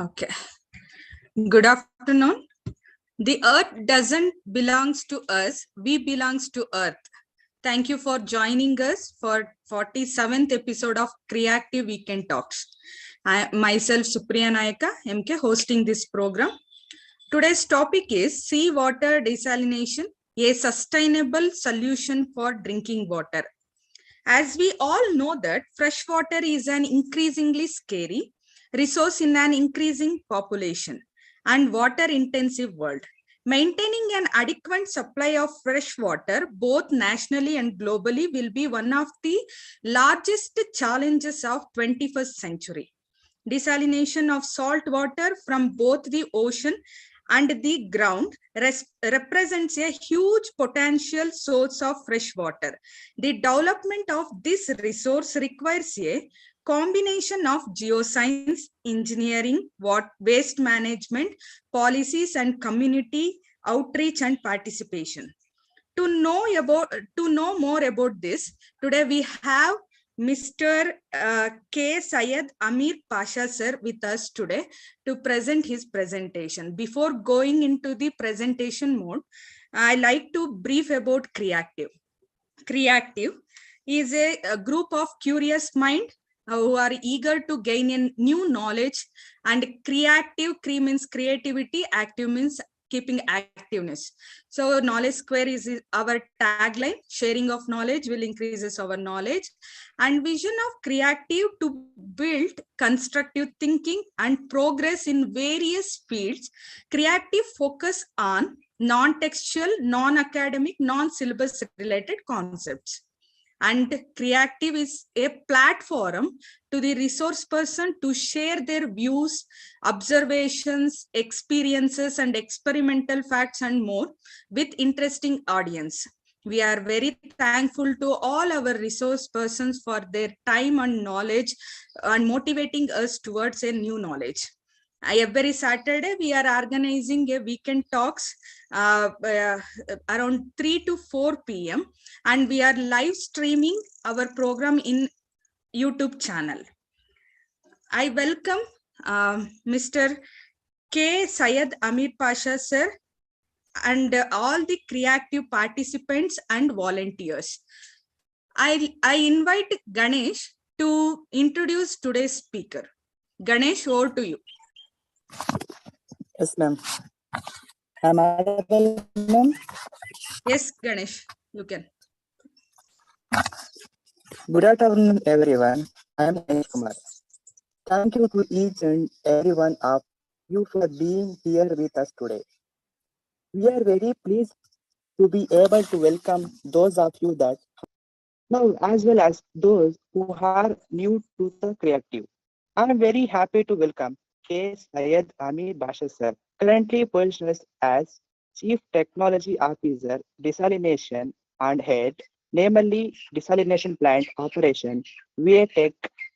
Okay. Good afternoon. The earth doesn't belongs to us. We belongs to earth. Thank you for joining us for 47th episode of Creative Weekend Talks. I myself Supriya Nayaka, MK, hosting this program. Today's topic is seawater desalination, a sustainable solution for drinking water. As we all know that fresh water is an increasingly scary resource in an increasing population and water intensive world. Maintaining an adequate supply of fresh water, both nationally and globally, will be one of the largest challenges of 21st century. Desalination of salt water from both the ocean and the ground represents a huge potential source of fresh water. The development of this resource requires a combination of geoscience, engineering, waste management, policies, and community outreach and participation. To know more about this, today we have Mr. K. Syed Amir Pasha sir with us today to present his presentation. Before going into the presentation mode, I like to brief about Creative. Creative is a group of curious mind who are eager to gain in new knowledge, and creative means creativity, active means keeping activeness. So knowledge square is our tagline. Sharing of knowledge will increases our knowledge, and vision of creative to build constructive thinking and progress in various fields. Creative focus on non-textual, non-academic, non-syllabus related concepts. And Creative is a platform to the resource person to share their views, observations, experiences, and experimental facts and more with interesting audience. We are very thankful to all our resource persons for their time and knowledge and motivating us towards a new knowledge. Every Saturday, we are organizing a weekend talks around 3 to 4 p.m. and we are live streaming our program in YouTube channel. I welcome Mr. K. Syed Amir Pasha sir and all the creative participants and volunteers. I invite Ganesh to introduce today's speaker. Ganesh, over to you. Yes, ma'am. Am I audible, ma'am? Yes, Ganesh, you can. Good afternoon, everyone. I am Ganesh Kumar. Thank you to each and every one of you for being here with us today. We are very pleased to be able to welcome those of you that now, as well as those who are new to the creative. I am very happy to welcome K. Syed Amir Basha sir, currently positioned as Chief Technology Officer, Desalination and Head, namely Desalination Plant Operation, VATech,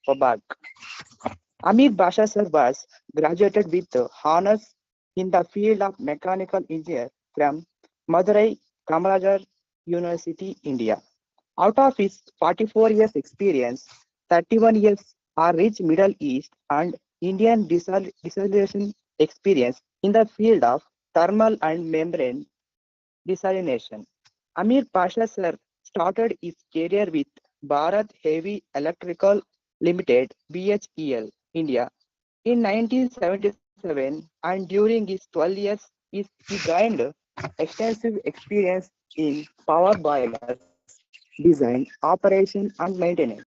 Obag. Amir Basha sir was graduated with honors in the field of mechanical engineer from Madurai Kamarajar University, India. Out of his 44 years experience, 31 years are rich Middle East and Indian desalination experience in the field of thermal and membrane desalination. Amir Pasha sir started his career with Bharat Heavy Electrical Limited, BHEL, India, in 1977, and during his 12 years, he gained extensive experience in power boilers, design, operation, and maintenance.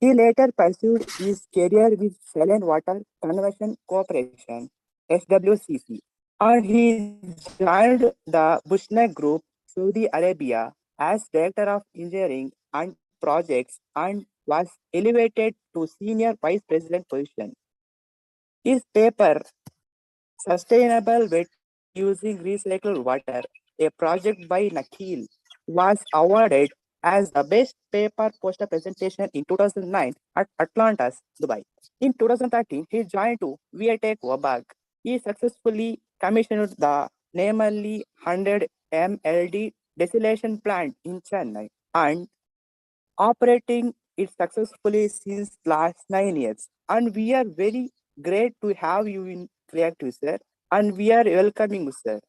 He later pursued his career with Shell Water Conversion Corporation, SWCC, and he joined the Bushneck Group, Saudi Arabia, as Director of Engineering and Projects and was elevated to Senior Vice President position. His paper, Sustainable Wetting Using Recycled Water, a project by Nakhil, was awarded as the best paper poster presentation in 2009 at Atlanta, Dubai. In 2013, he joined to VATech Wabag. He successfully commissioned the namely 100 MLD desalination plant in Chennai and operating it successfully since last 9 years. And we are very great to have you in attractive, sir. And we are welcoming, sir.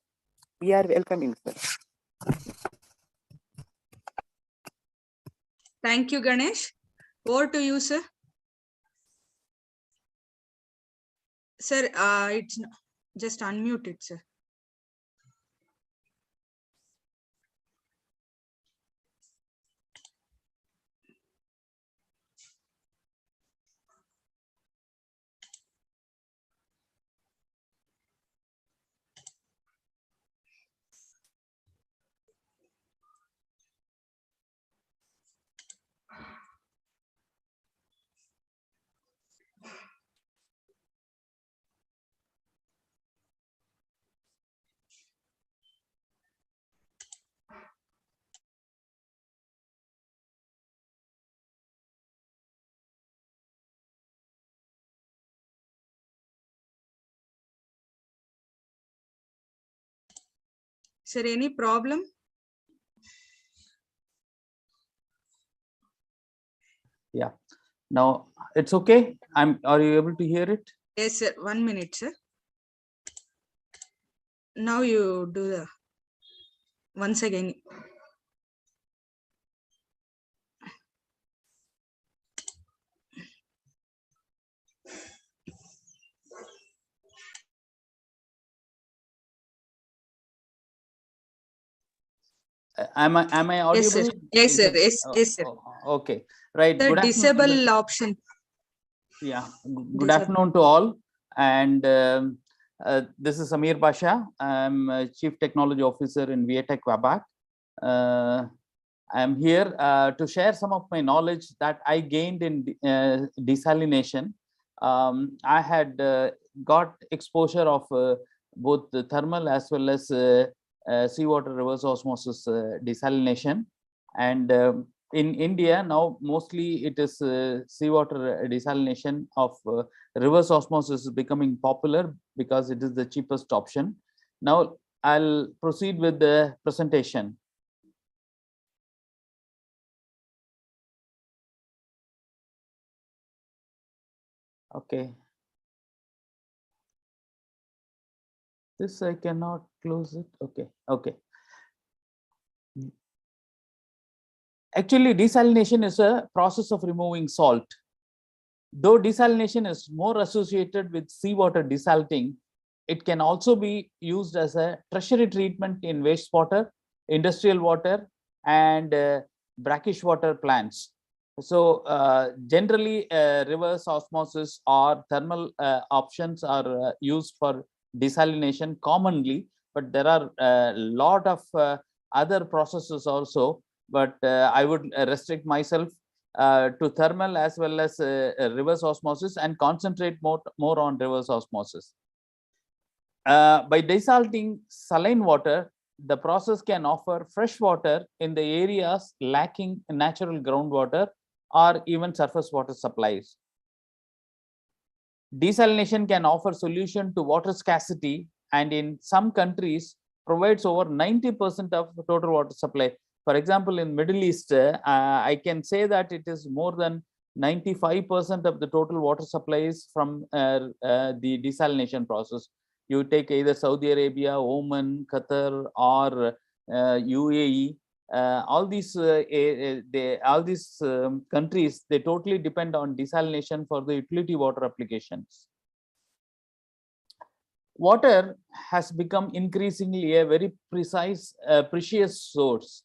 We are welcoming, sir. Thank you, Ganesh. Over to you, sir. Sir, it's just unmute it, sir. Sir, any problem? Yeah. Now it's okay. Are you able to hear it? Yes, sir. 1 minute, sir. Now you do the once again. Am I audible? Yes, sir. Is it? Yes, sir. Okay. Right. The Good afternoon. disable option. Yeah. Good afternoon to all. And this is Samir Pasha. I'm Chief Technology Officer in Viatech Wabak. I'm here to share some of my knowledge that I gained in desalination. I had got exposure of both the thermal as well as seawater reverse osmosis desalination. And in India now, mostly it is seawater desalination of reverse osmosis is becoming popular because it is the cheapest option. Now I'll proceed with the presentation. Okay. This I cannot close it. Okay. Okay. Actually, desalination is a process of removing salt. Though desalination is more associated with seawater desalting, it can also be used as a tertiary treatment in wastewater, industrial water, and brackish water plants. So generally, reverse osmosis or thermal options are used for desalination commonly, but there are a lot of other processes also. But I would restrict myself to thermal as well as reverse osmosis and concentrate more on reverse osmosis. By desalting saline water, the process can offer fresh water in the areas lacking natural groundwater or even surface water supplies. Desalination can offer solution to water scarcity, and in some countries provides over 90% of total water supply. For example, in Middle East, I can say that it is more than 95% of the total water supplies from the desalination process. You take either Saudi Arabia, Oman, Qatar, or UAE. All these countries, they totally depend on desalination for the utility water applications. Water has become increasingly a very precious source.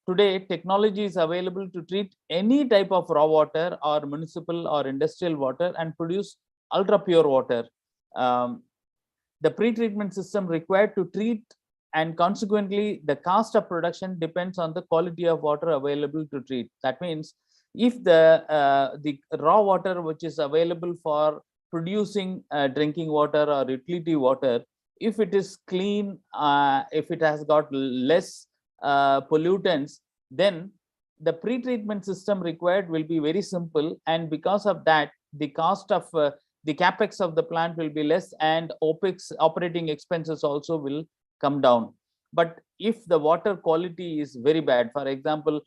Today, technology is available to treat any type of raw water or municipal or industrial water and produce ultra pure water. The pre-treatment system required to treat, and consequently the cost of production depends on the quality of water available to treat. That means if the raw water which is available for producing drinking water or utility water, if it is clean, if it has got less pollutants, then the pre-treatment system required will be very simple, and because of that the cost of the capex of the plant will be less, and OPEX, operating expenses, also will come down. But if the water quality is very bad, for example,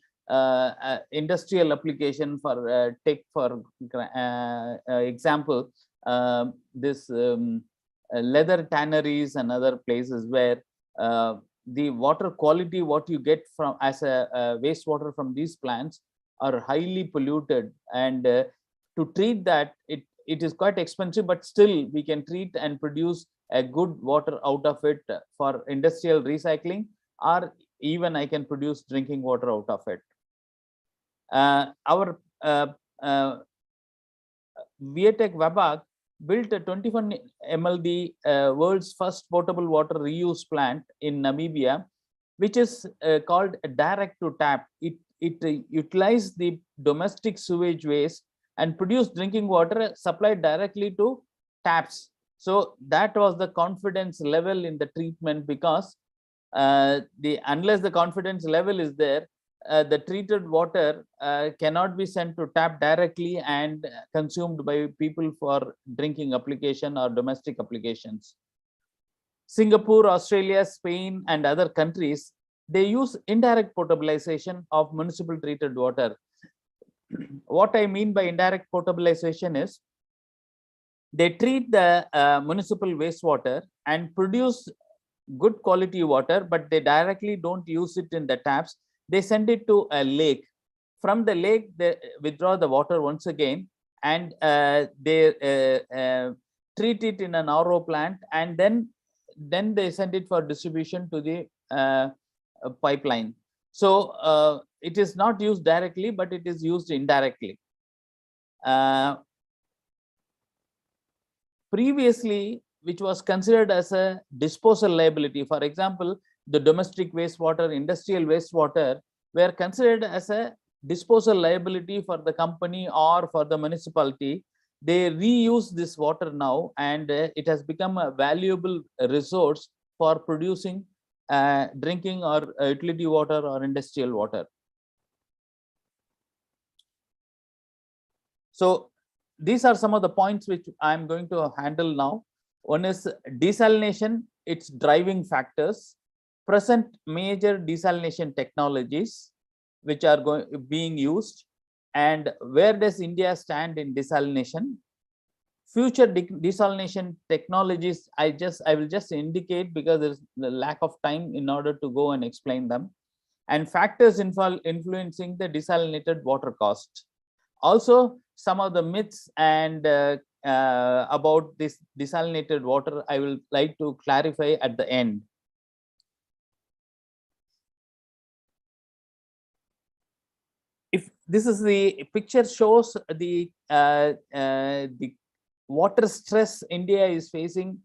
industrial application, for take for example, this leather tanneries and other places where the water quality, what you get from as a wastewater from these plants, are highly polluted, and to treat that, it is quite expensive, but still we can treat and produce a good water out of it for industrial recycling, or even I can produce drinking water out of it. Our Vietech Wabag built a 21 MLD world's first potable water reuse plant in Namibia, which is called direct to tap. It utilized the domestic sewage waste and produced drinking water supplied directly to taps. So that was the confidence level in the treatment, because unless the confidence level is there, the treated water cannot be sent to tap directly and consumed by people for drinking application or domestic applications. Singapore, Australia, Spain, and other countries, they use indirect potabilization of municipal treated water. What I mean by indirect potabilization is they treat the municipal wastewater and produce good quality water, but they directly don't use it in the taps. They send it to a lake. From the lake, they withdraw the water once again, and they treat it in an RO plant, and then they send it for distribution to the pipeline. So it is not used directly, but it is used indirectly. Previously, which was considered as a disposal liability, for example, the domestic wastewater, industrial wastewater, were considered as a disposal liability for the company or for the municipality. They reuse this water now, and it has become a valuable resource for producing drinking or utility water or industrial water. So these are some of the points which I'm going to handle now. One is desalination, its driving factors, present major desalination technologies which are being used, and where does India stand in desalination. Future desalination technologies, I will just indicate because there's the lack of time in order to go and explain them, and factors influencing the desalinated water cost. Also, some of the myths and about this desalinated water, I will like to clarify at the end. If this is the picture, shows the water stress India is facing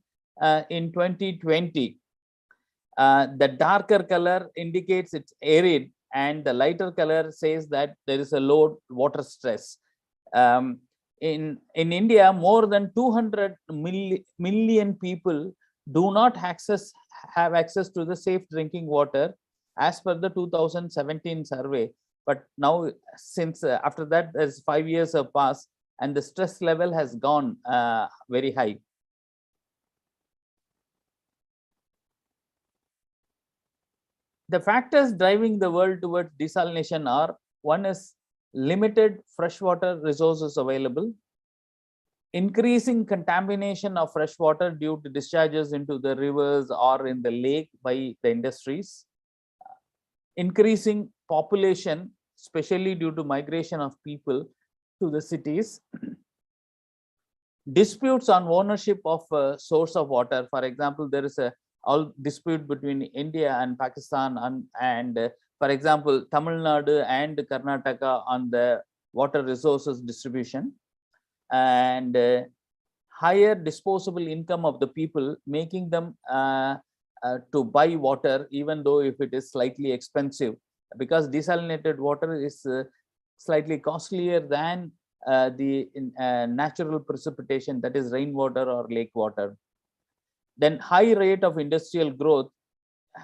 in 2020. The darker color indicates it's arid, and the lighter color says that there is a low water stress. In India, more than 200 million people do not have access to the safe drinking water, as per the 2017 survey. But now, since after that, there's 5 years have passed, and the stress level has gone very high. The factors driving the world towards desalination are: one is limited freshwater resources available, increasing contamination of fresh water due to discharges into the rivers or in the lake by the industries, increasing population, especially due to migration of people to the cities, disputes on ownership of source of water. For example, there is a dispute between India and Pakistan, and for example, Tamil Nadu and Karnataka on the water resources distribution, and higher disposable income of the people, making them to buy water, even though if it is slightly expensive, because desalinated water is slightly costlier than the natural precipitation, that is rainwater or lake water. Then high rate of industrial growth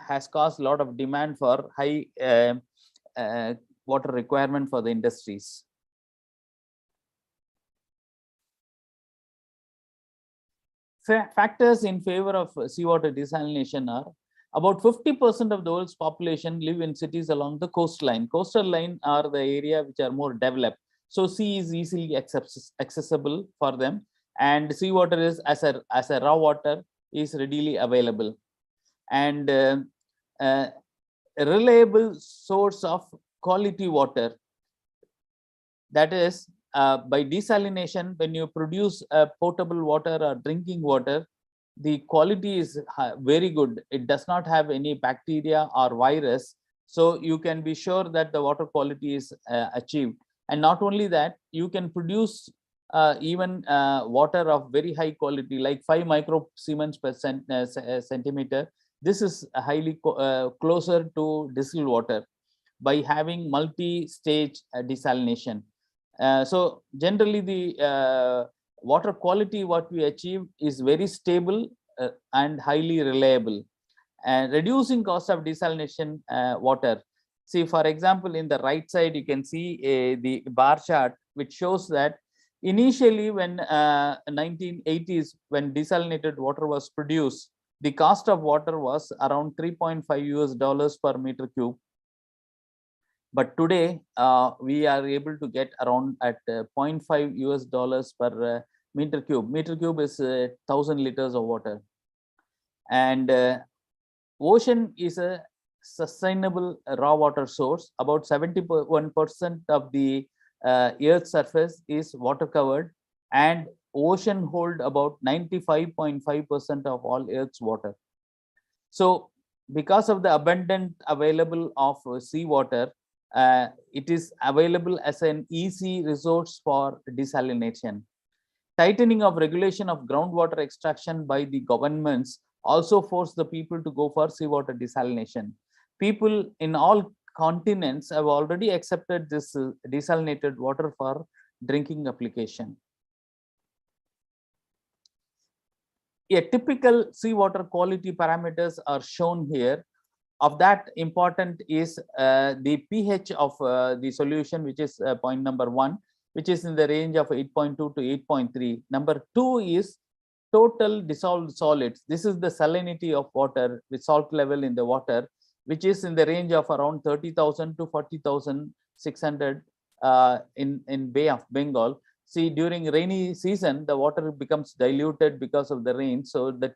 has caused a lot of demand for high water requirement for the industries. Factors in favor of seawater desalination are: about 50% of the world's population live in cities along the coastline. Coastal line are the area which are more developed, so sea is easily accessible for them, and seawater is as a raw water is readily available, and a reliable source of quality water. That is, by desalination, when you produce potable water or drinking water, the quality is very good. It does not have any bacteria or virus, so you can be sure that the water quality is achieved. And not only that, you can produce even water of very high quality, like 5 microsiemens per centimeter. This is highly closer to distilled water by having multi-stage desalination. So generally, the water quality what we achieve is very stable and highly reliable. And reducing cost of desalination water. See, for example, in the right side, you can see the bar chart, which shows that initially when 1980s, when desalinated water was produced, the cost of water was around 3.5 US dollars per meter cube. But today we are able to get around at 0.5 US dollars per meter cube. Meter cube is 1,000 liters of water. And ocean is a sustainable raw water source. About 71% of the earth's surface is water covered, and ocean hold about 95.5% of all earth's water. So because of the abundant available of seawater, it is available as an easy resource for desalination. Tightening of regulation of groundwater extraction by the governments also forced the people to go for seawater desalination. People in all continents have already accepted this desalinated water for drinking application. A typical seawater quality parameters are shown here. Of that, important is the pH of the solution, which is point number 1, which is in the range of 8.2 to 8.3. Number 2 is total dissolved solids. This is the salinity of water with salt level in the water, which is in the range of around 30,000 to 40,600 in Bay of Bengal. See, during rainy season, the water becomes diluted because of the rain, so the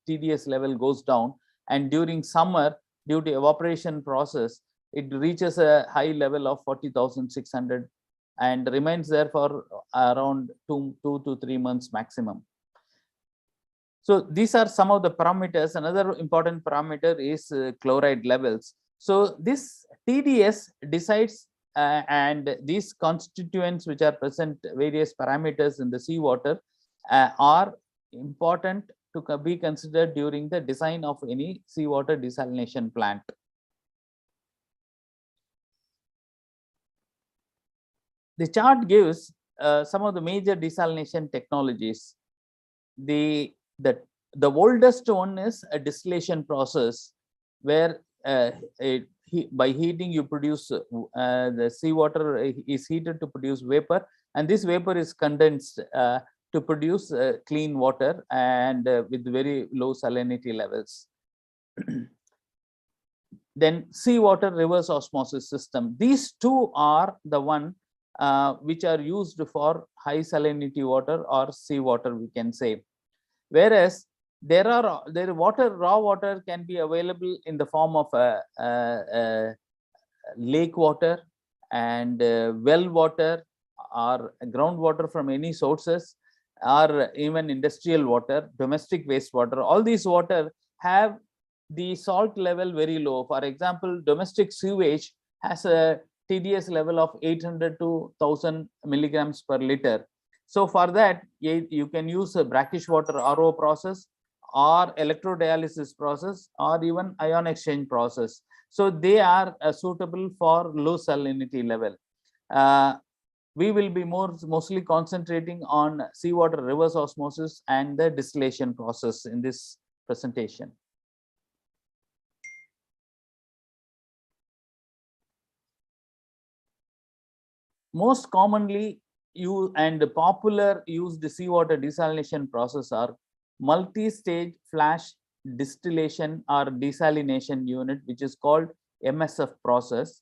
TDS level goes down. And during summer, due to evaporation process, it reaches a high level of 40,600 and remains there for around 2 to 3 months maximum. So these are some of the parameters. Another important parameter is chloride levels. So this TDS decides and these constituents which are present, various parameters in the seawater, are important to be considered during the design of any seawater desalination plant. The chart gives some of the major desalination technologies. The oldest one is a distillation process, where by heating you produce the seawater is heated to produce vapor, and this vapor is condensed to produce clean water and with very low salinity levels. Then seawater reverse osmosis system. These two are the one which are used for high salinity water or seawater, we can say. Whereas raw water can be available in the form of lake water and well water or groundwater from any sources, or even industrial water, domestic wastewater. All these water have the salt level very low. For example, domestic sewage has a TDS level of 800 to 1000 milligrams per liter. So for that, you can use a brackish water RO process or electrodialysis process or even ion exchange process. So they are suitable for low salinity level. We will be mostly concentrating on seawater reverse osmosis and the distillation process in this presentation. Most commonly popular used seawater desalination process are multi-stage flash distillation or desalination unit, which is called MSF process.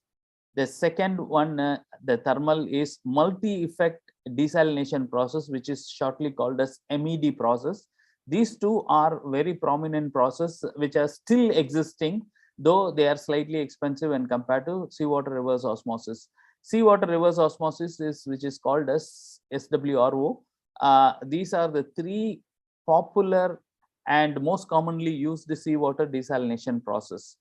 The second one, the thermal, is multi-effect desalination process, which is shortly called as MED process. These two are very prominent process which are still existing, though they are slightly expensive when compared to seawater reverse osmosis. Seawater reverse osmosis is which is called as SWRO. These are the three popular and most commonly used seawater desalination process.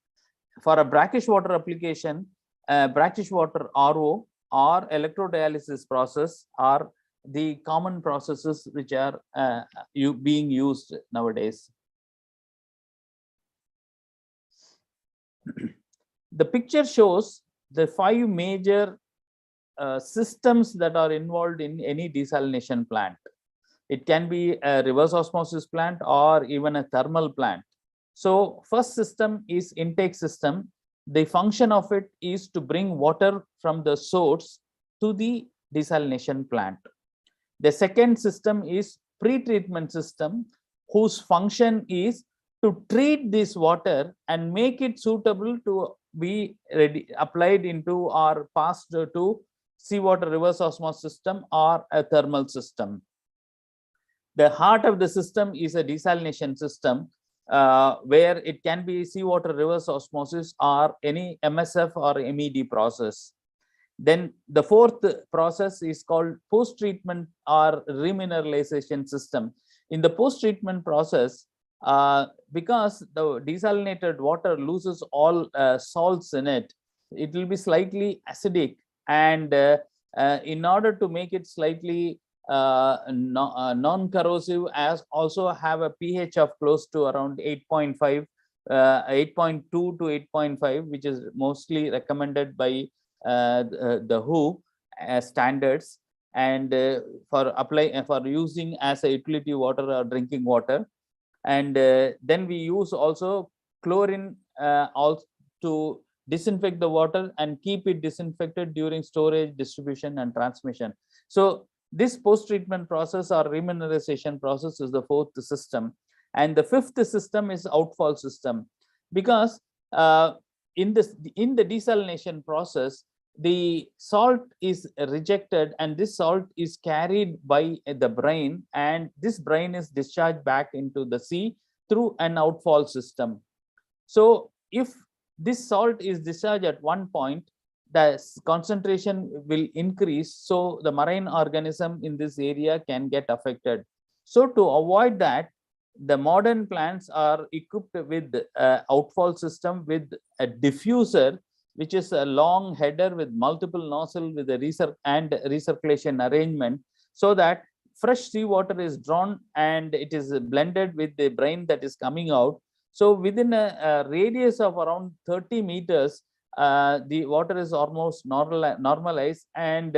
For a brackish water application, brackish water RO or electrodialysis process are the common processes which are being used nowadays. The picture shows the 5 major systems that are involved in any desalination plant. It can be a reverse osmosis plant or even a thermal plant. So first system is intake system. The function of it is to bring water from the source to the desalination plant. The second system is pre-treatment system, whose function is to treat this water and make it suitable to be applied into or passed to seawater reverse osmosis system or a thermal system. The heart of the system is a desalination system, where it can be seawater reverse osmosis or any MSF or MED process. Then the fourth process is called post-treatment or remineralization system. In the post-treatment process, because the desalinated water loses all salts in it, it will be slightly acidic, and in order to make it slightly non-corrosive, as also have a pH of close to around 8.5, 8.2 to 8.5, which is mostly recommended by the WHO standards, and for using as a utility water or drinking water. And then we use also chlorine also to disinfect the water and keep it disinfected during storage, distribution, and transmission. So this post-treatment process or remineralization process is the fourth system. And the fifth system is outfall system, because in the desalination process, the salt is rejected and this salt is carried by the brine, and this brine is discharged back into the sea through an outfall system. So if this salt is discharged at one point, the concentration will increase, so the marine organism in this area can get affected. So to avoid that, the modern plants are equipped with outfall system with a diffuser, which is a long header with multiple nozzle with a recirculation arrangement, so that fresh seawater is drawn and it is blended with the brine that is coming out. So within a radius of around 30 meters, the water is almost normalized and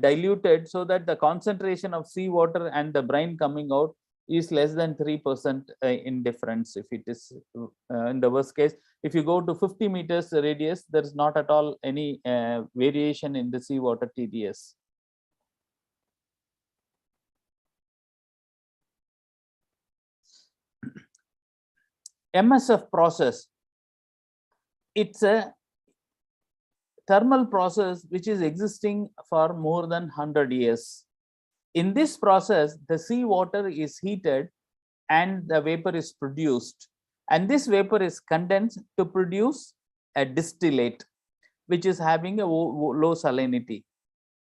diluted, so that the concentration of seawater and the brine coming out is less than 3% in difference. If it is in the worst case, if you go to 50 meters radius, there is not at all any variation in the seawater TDS. MSF process, it's a thermal process which is existing for more than 100 years. In this process, the seawater is heated and the vapor is produced, and this vapor is condensed to produce a distillate, which is having a low salinity.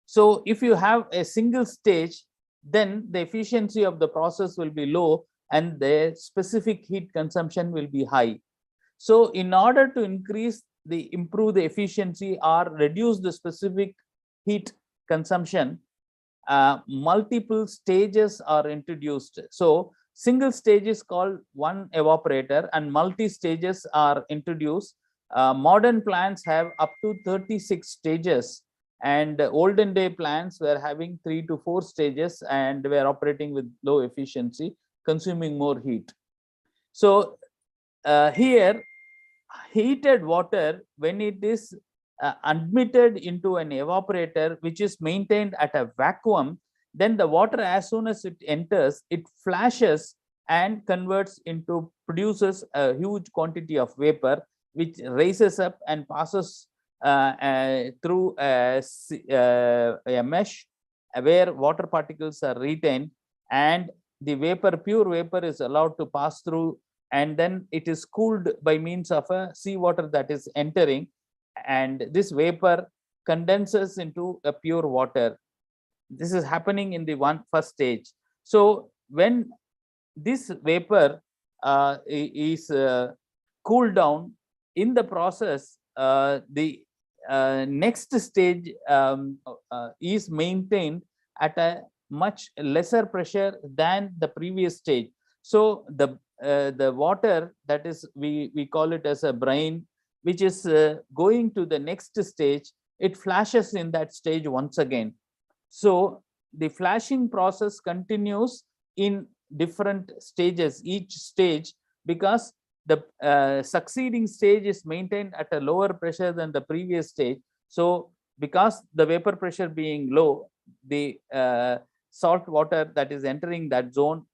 So if you have a single stage, then the efficiency of the process will be low and the specific heat consumption will be high. So in order to improve the efficiency or reduce the specific heat consumption, multiple stages are introduced. So single stage is called one evaporator and multi stages are introduced. Modern plants have up to 36 stages, and olden day plants were having 3 to 4 stages and were operating with low efficiency, consuming more heat. So here, heated water, when it is admitted into an evaporator which is maintained at a vacuum, then the water, as soon as it enters, it flashes and produces a huge quantity of vapor, which rises up and passes through a mesh where water particles are retained, and the vapor, pure vapor, is allowed to pass through, and then it is cooled by means of a seawater that is entering, and this vapor condenses into a pure water. This is happening in the first stage. So when this vapor is cooled down, in the process, the next stage is maintained at a much lesser pressure than the previous stage. So the water, that is, we call it as a brine, which is going to the next stage, it flashes in that stage once again. So the flashing process continues in different stages, each stage, because the succeeding stage is maintained at a lower pressure than the previous stage. So because the vapor pressure being low, the salt water that is entering that zone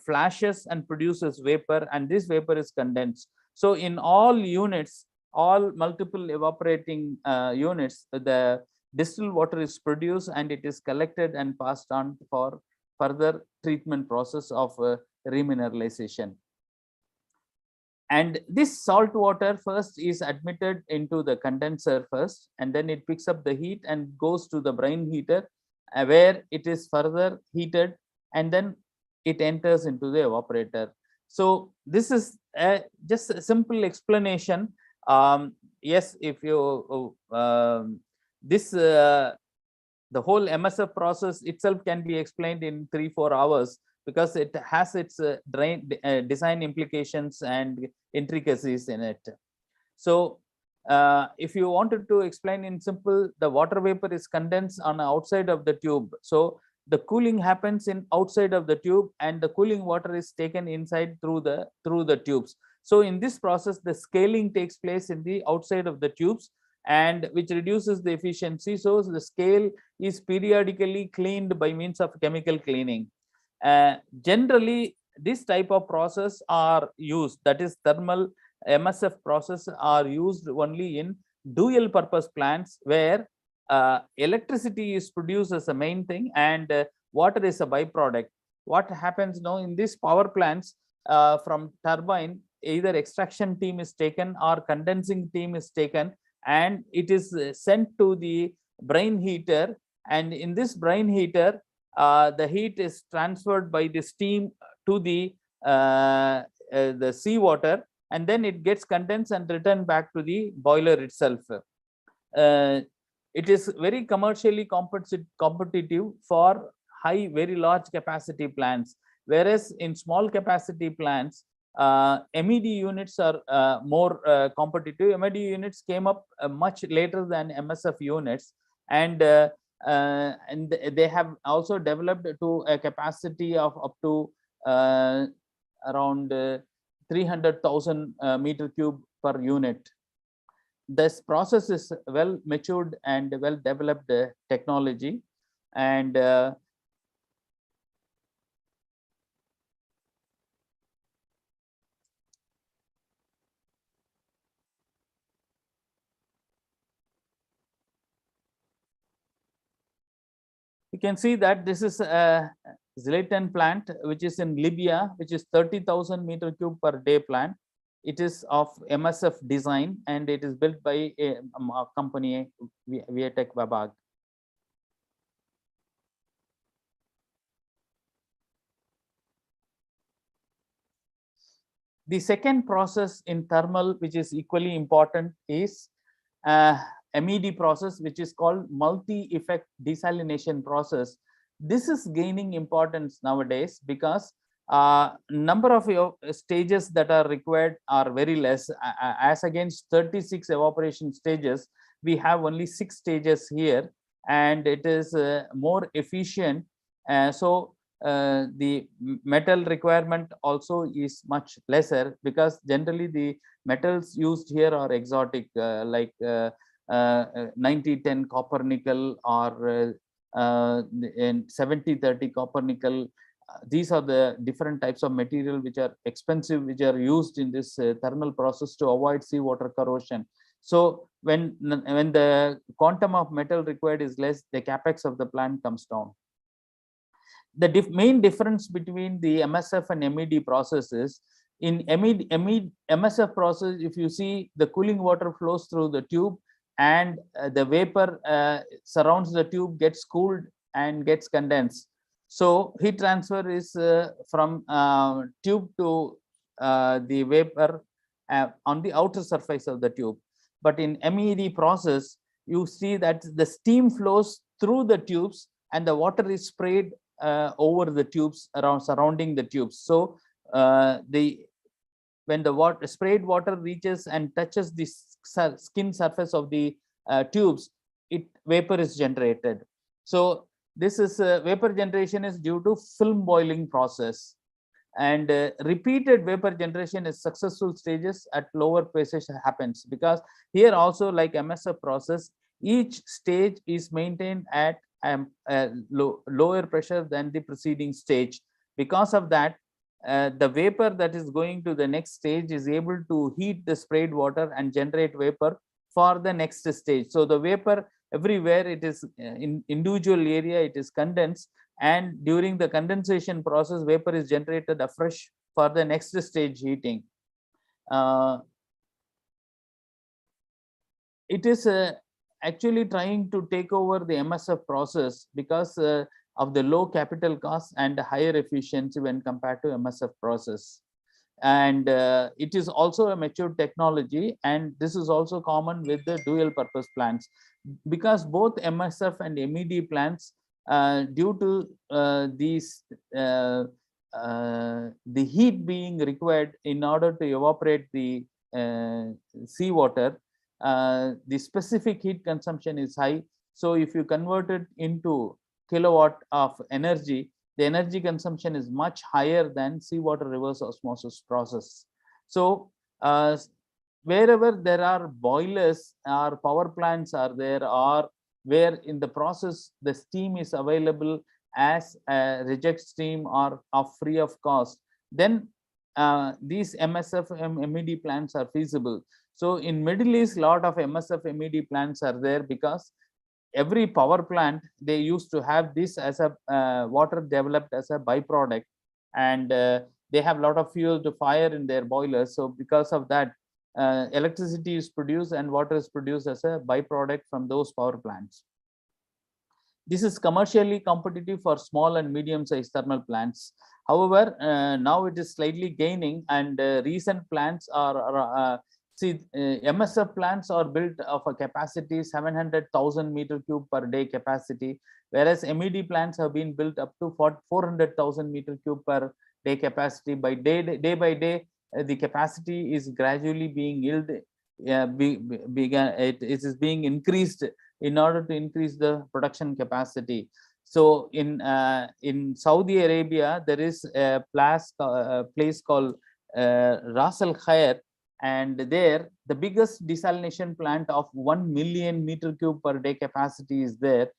flashes and produces vapor, and this vapor is condensed. So in all units, all multiple evaporating units, the distilled water is produced, and it is collected and passed on for further treatment process of remineralization. And this salt water first is admitted into the condenser first, and then it picks up the heat and goes to the brine heater, where it is further heated, and then it enters into the evaporator. So this is just a simple explanation. Yes, if you the whole MSF process itself can be explained in 3-4 hours, because it has its design implications and intricacies in it. So if you wanted to explain in simple, the water vapor is condensed on the outside of the tube. So the cooling happens in outside of the tube, and the cooling water is taken inside through the tubes. So in this process, the scaling takes place in the outside of the tubes, and which reduces the efficiency. So the scale is periodically cleaned by means of chemical cleaning. Generally, this type of process are used, that is thermal MSF process, are used only in dual purpose plants, where electricity is produced as a main thing, and water is a byproduct. What happens now in these power plants, from turbine, either extraction team is taken or condensing team is taken, and it is sent to the brine heater, and in this brine heater, the heat is transferred by the steam to the seawater, and then it gets condensed and returned back to the boiler itself. It is very commercially competitive for very large capacity plants, whereas in small capacity plants, MED units are more competitive. MED units came up much later than MSF units, and they have also developed to a capacity of up to around 300,000 meter cube per unit. This process is well matured and well developed technology, and you can see that this is a Zlatan plant, which is in Libya, which is 30,000 meter cube per day plant. It is of MSF design, and it is built by a company, Viatech Babag. The second process in thermal, which is equally important, is MED process, which is called multi-effect desalination process. This is gaining importance nowadays because number of stages that are required are very less. As against 36 evaporation stages, we have only 6 stages here, and it is more efficient. So the metal requirement also is much lesser, because generally the metals used here are exotic, like 90-10 copper nickel, or 70-30 copper nickel. These are the different types of material which are expensive, which are used in this thermal process to avoid seawater corrosion. So when the quantum of metal required is less, the capex of the plant comes down. The main difference between the MSF and MED process is, in MSF process, if you see, the cooling water flows through the tube, and the vapor surrounds the tube, gets cooled and gets condensed. So heat transfer is from tube to the vapor on the outer surface of the tube. But in MED process, you see that the steam flows through the tubes and the water is sprayed over the tubes surrounding the tubes. So when the sprayed water reaches and touches the skin surface of the tubes, vapor is generated. So this is vapor generation is due to film boiling process, and repeated vapor generation is successful stages at lower pressure happens, because here also, like MSF process, each stage is maintained at lower pressure than the preceding stage. Because of that, the vapor that is going to the next stage is able to heat the sprayed water and generate vapor for the next stage. So the vapor everywhere, it is in individual area, it is condensed, and during the condensation process, vapor is generated afresh for the next stage heating. It is actually trying to take over the MSF process because of the low capital cost and higher efficiency when compared to MSF process. And it is also a mature technology, and this is also common with the dual purpose plants, because both MSF and MED plants, due to the heat being required in order to evaporate the seawater, the specific heat consumption is high. So if you convert it into kilowatt of energy, the energy consumption is much higher than seawater reverse osmosis process. So wherever there are boilers or power plants are there, or where in the process the steam is available as a reject steam or free of cost, then these MSF MED plants are feasible. So in Middle East, lot of MSF MED plants are there, because every power plant, they used to have this as a water developed as a byproduct, and they have a lot of fuel to fire in their boilers. So because of that, electricity is produced and water is produced as a byproduct from those power plants. This is commercially competitive for small and medium-sized thermal plants. However, now it is slightly gaining, and recent plants are MSF plants are built of a capacity 700,000 meter cube per day capacity, whereas MED plants have been built up to 400,000 meter cube per day capacity. By day by day, the capacity is gradually being it is being increased in order to increase the production capacity. So in Saudi Arabia, there is a place called Ras Al Khair, and there the biggest desalination plant of 1 million meter cube per day capacity is there.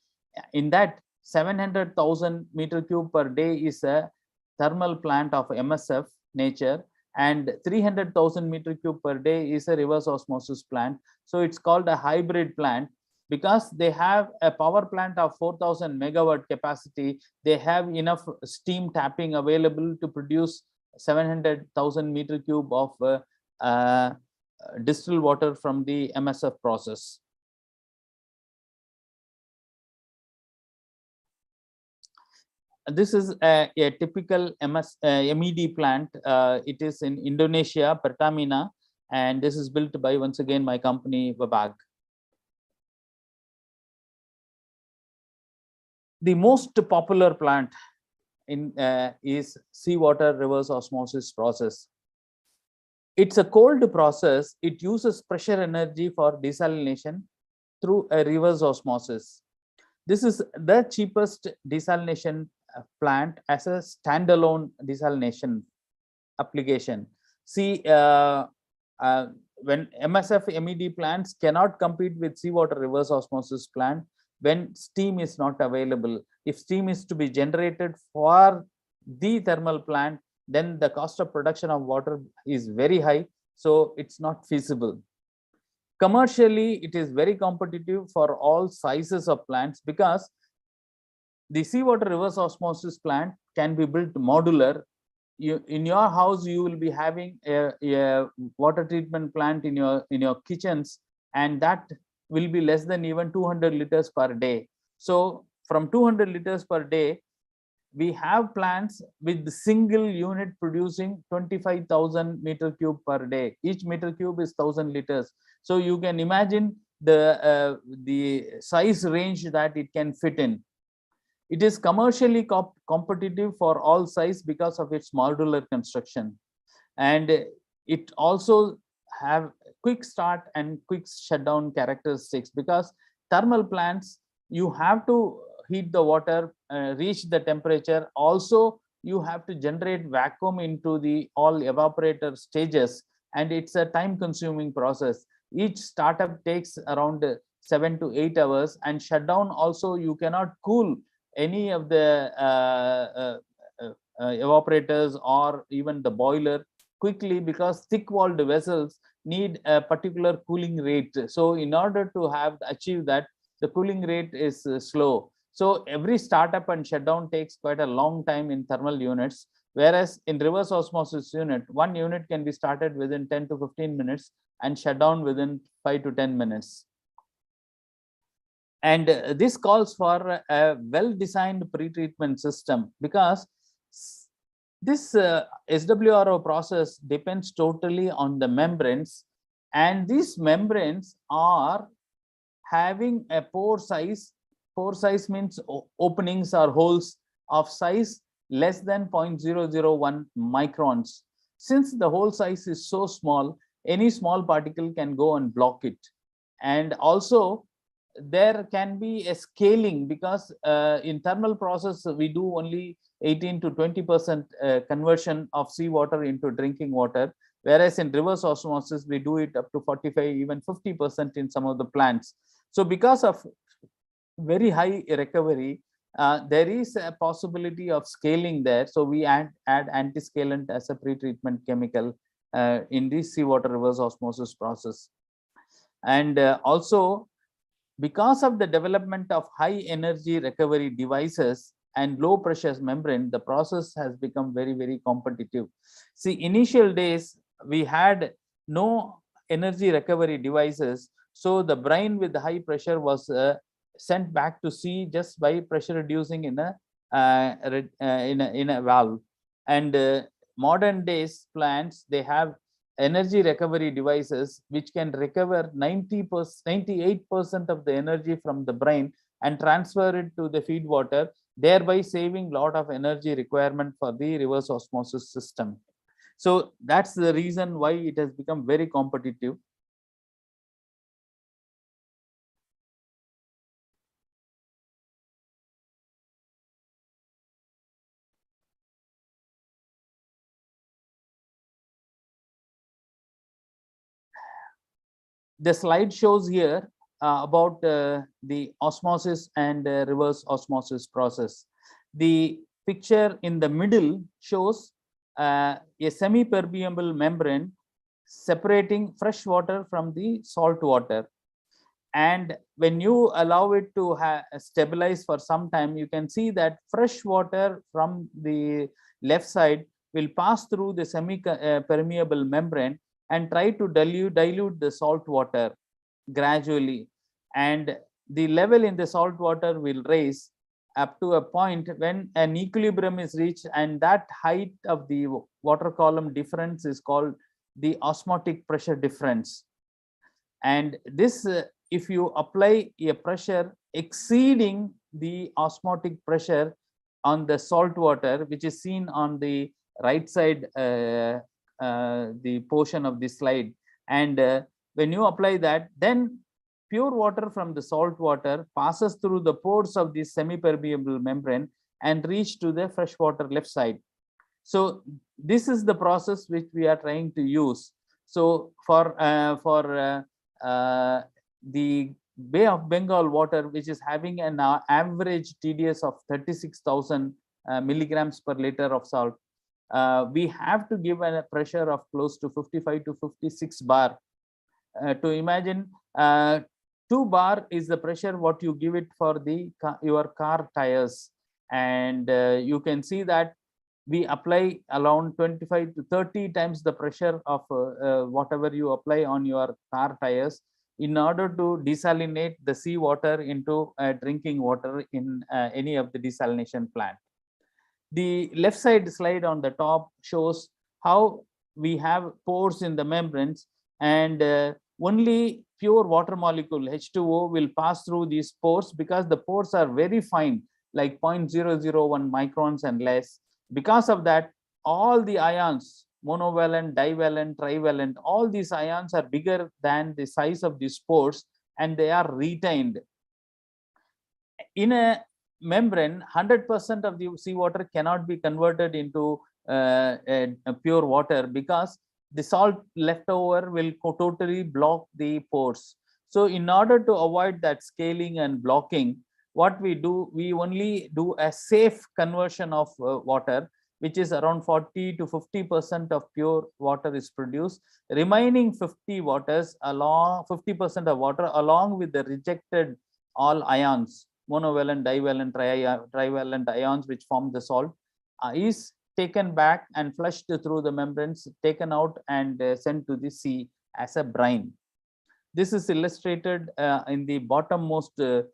In that, 700,000 meter cube per day is a thermal plant of MSF nature, and 300,000 meter cube per day is a reverse osmosis plant. So it's called a hybrid plant, because they have a power plant of 4,000 megawatt capacity. They have enough steam tapping available to produce 700,000 meter cube of distilled water from the MSF process. This is a typical MED plant. It is in Indonesia, Pertamina, and this is built by, once again, my company, Wabag. The most popular plant is seawater reverse osmosis process. It's a cold process. It uses pressure energy for desalination through a reverse osmosis. This is the cheapest desalination plant as a standalone desalination application. See, when MSF MED plants cannot compete with seawater reverse osmosis plant when steam is not available. If steam is to be generated for the thermal plant, then the cost of production of water is very high, so it's not feasible. Commercially, it is very competitive for all sizes of plants, because The seawater reverse osmosis plant can be built modular. In your house, you will be having a water treatment plant in your kitchens, and that will be less than even 200 liters per day. So from 200 liters per day, we have plants with single unit producing 25,000 meter cube per day. Each meter cube is 1,000 liters. So you can imagine the size range that it can fit in. It is commercially competitive for all size because of its modular construction, and it also have quick start and quick shutdown characteristics, because thermal plants, you have to heat the water, reach the temperature. Also, you have to generate vacuum into the all evaporator stages, and it's a time consuming process. Each startup takes around 7 to 8 hours, and shutdown also, you cannot cool any of the evaporators or even the boiler quickly, because thick walled vessels need a particular cooling rate. So in order to achieve that, the cooling rate is slow. So every startup and shutdown takes quite a long time in thermal units, whereas in reverse osmosis unit, one unit can be started within 10 to 15 minutes and shut down within 5 to 10 minutes. And this calls for a well-designed pre-treatment system, because this SWRO process depends totally on the membranes, and these membranes are having a pore size. Pore size means openings or holes of size less than 0.001 microns. Since the hole size is so small, any small particle can go and block it. And also, there can be a scaling, because in thermal process we do only 18 to 20% conversion of seawater into drinking water, whereas in reverse osmosis we do it up to 45, even 50% in some of the plants. So because of very high recovery, there is a possibility of scaling there. So we add antiscalant as a pre-treatment chemical in this seawater reverse osmosis process. And also, because of the development of high energy recovery devices and low pressure membrane, the process has become very, very competitive. See, initial days, we had no energy recovery devices. So the brine with high pressure was sent back to sea just by pressure reducing in a valve. And modern days plants, they have energy recovery devices which can recover 98% of the energy from the brine and transfer it to the feed water, thereby saving a lot of energy requirement for the reverse osmosis system. So that's the reason why it has become very competitive. The slide shows here about the osmosis and reverse osmosis process. The picture in the middle shows a semi-permeable membrane separating fresh water from the salt water. And when you allow it to stabilize for some time, you can see that fresh water from the left side will pass through the semi-permeable membrane and try to dilute the salt water gradually, and the level in the salt water will raise up to a point when an equilibrium is reached, and that height of the water column difference is called the osmotic pressure difference. And this, if you apply a pressure exceeding the osmotic pressure on the salt water, which is seen on the right side, the portion of the slide, and when you apply that, then pure water from the salt water passes through the pores of the semi-permeable membrane and reach to the fresh water left side. So this is the process which we are trying to use. So for the Bay of Bengal water, which is having an average TDS of 36,000 milligrams per liter of salt, we have to give a pressure of close to 55 to 56 bar. To imagine, 2 bar is the pressure what you give it for the your car tires. And you can see that we apply around 25 to 30 times the pressure of whatever you apply on your car tires in order to desalinate the seawater into drinking water in any of the desalination plant. The left side slide on the top shows how we have pores in the membranes, and only pure water molecule H2O will pass through these pores because the pores are very fine, like 0.001 microns and less. Because of that, all the ions, monovalent, divalent, trivalent, all these ions are bigger than the size of these pores, and they are retained. In a membrane, 100% of the seawater cannot be converted into a pure water because the salt left over will totally block the pores. So in order to avoid that scaling and blocking, what we do, we only do a safe conversion of water, which is around 40 to 50% of pure water is produced. Remaining 50% of water along with the rejected all ions, monovalent, divalent, trivalent ions which form the salt, is taken back and flushed through the membranes, taken out and sent to the sea as a brine. This is illustrated in the bottommost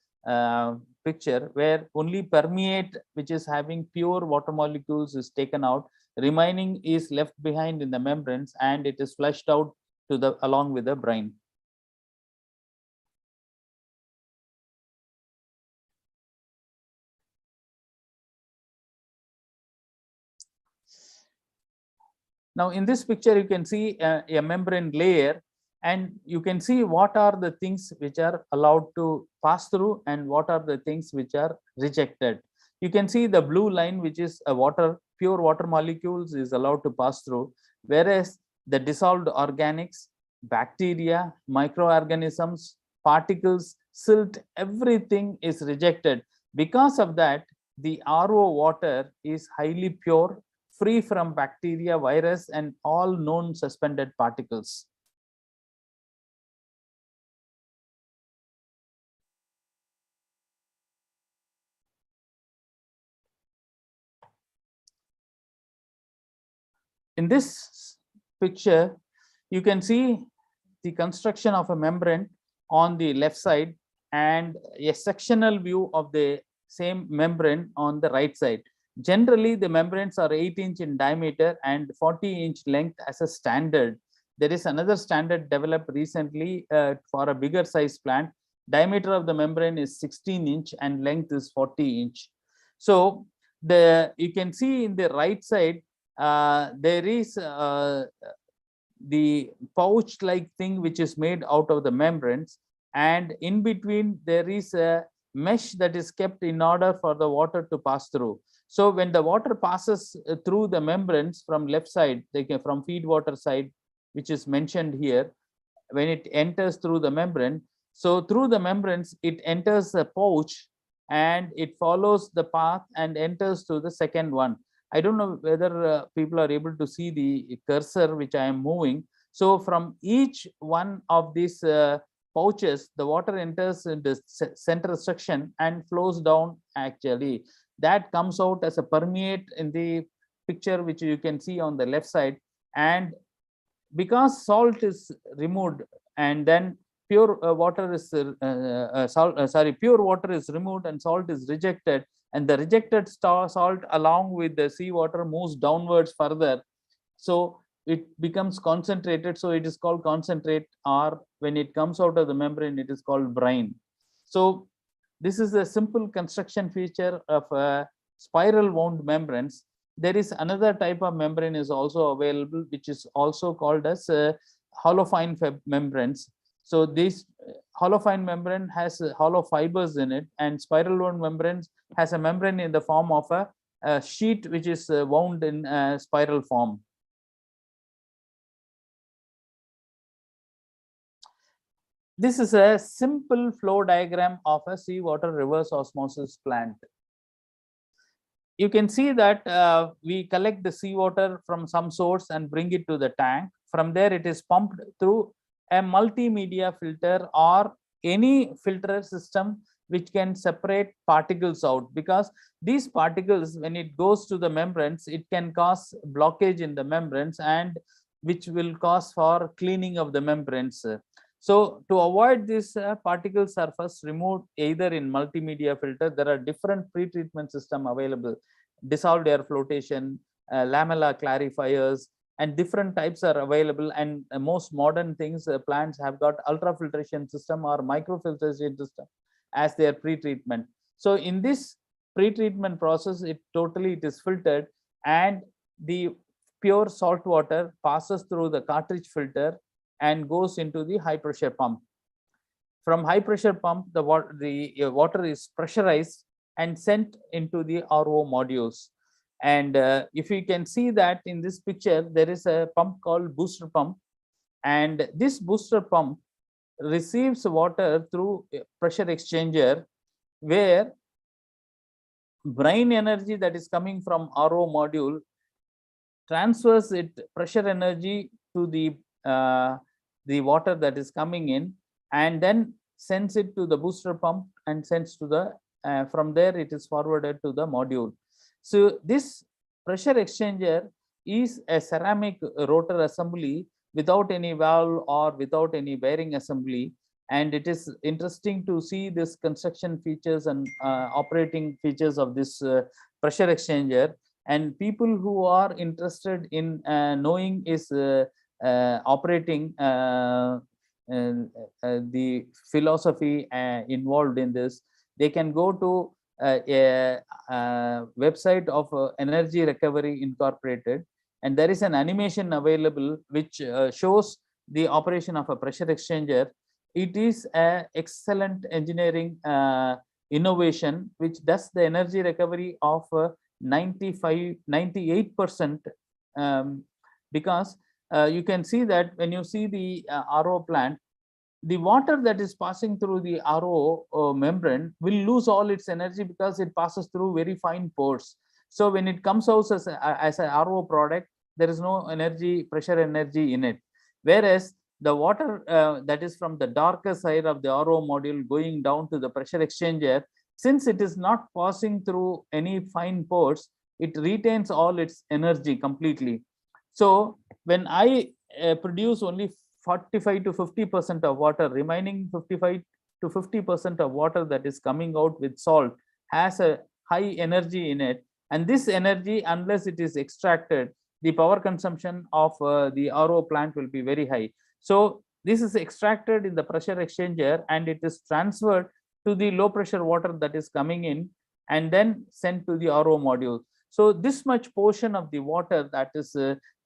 picture, where only permeate, which is having pure water molecules, is taken out. Remaining is left behind in the membranes, and it is flushed out to the along with the brine. Now, in this picture, you can see a membrane layer, and you can see what are the things which are allowed to pass through and what are the things which are rejected. You can see the blue line, which is a pure water molecules is allowed to pass through, whereas the dissolved organics, bacteria, microorganisms, particles, silt, everything is rejected. Because of that, the RO water is highly pure, free from bacteria, virus, and all known suspended particles. In this picture, you can see the construction of a membrane on the left side and a sectional view of the same membrane on the right side. Generally, the membranes are 8-inch in diameter and 40-inch length as a standard. There is another standard developed recently for a bigger size plant. Diameter of the membrane is 16-inch and length is 40-inch. So you can see in the right side, there is the pouch like thing which is made out of the membranes, and in between there is a mesh that is kept in order for the water to pass through. So when the water passes through the membranes from left side, from feed water side, which is mentioned here, when it enters through the membrane, so through the membranes it enters a pouch and it follows the path and enters to the second one. I don't know whether people are able to see the cursor which I am moving. So from each one of these pouches, the water enters in the center section and flows down actually. That comes out as a permeate in the picture which you can see on the left side. And because salt is removed and then pure water is pure water is removed and salt is rejected, and the rejected salt along with the seawater moves downwards further, so it becomes concentrated. So it is called concentrate, or when it comes out of the membrane, it is called brine. So this is a simple construction feature of spiral wound membranes. There is another type of membrane is also available, which is also called as hollow fine membranes. So this hollow fine membrane has hollow fibers in it, and spiral wound membranes has a membrane in the form of a sheet which is wound in spiral form. This is a simple flow diagram of a seawater reverse osmosis plant. You can see that we collect the seawater from some source and bring it to the tank. From there, it is pumped through a multimedia filter or any filter system which can separate particles out, because these particles, when it goes to the membranes, it can cause blockage in the membranes, and which will cause for cleaning of the membranes. So to avoid this, particles are first removed either in multimedia filter. There are different pre-treatment system available: dissolved air flotation, lamella clarifiers, and different types are available. And most modern things, plants have got ultrafiltration system or microfiltration system as their pre-treatment. So in this pre-treatment process, it is filtered, and the pure salt water passes through the cartridge filter and goes into the high pressure pump. From high pressure pump, the water is pressurized and sent into the RO modules. And if you can see that in this picture, there is a pump called booster pump, and this booster pump receives water through a pressure exchanger, where brine energy that is coming from RO module transfers it pressure energy to the water that is coming in, and then sends it to the booster pump and sends to the from there it is forwarded to the module. So this pressure exchanger is a ceramic rotor assembly without any valve or without any bearing assembly, and it is interesting to see this construction features and operating features of this pressure exchanger. And people who are interested in knowing is operating the philosophy involved in this, they can go to a website of Energy Recovery Incorporated, and there is an animation available which shows the operation of a pressure exchanger. It is an excellent engineering innovation which does the energy recovery of 98%, because you can see that when you see the RO plant, the water that is passing through the RO membrane will lose all its energy because it passes through very fine pores. So when it comes out as an RO product, there is no energy, pressure energy in it. Whereas the water that is from the darker side of the RO module going down to the pressure exchanger, since it is not passing through any fine pores, it retains all its energy completely. So when I produce only 45 to 50% of water, remaining 55 to 50% of water that is coming out with salt has a high energy in it. And this energy, unless it is extracted, the power consumption of the RO plant will be very high. So this is extracted in the pressure exchanger and it is transferred to the low pressure water that is coming in and then sent to the RO module. So this much portion of the water that is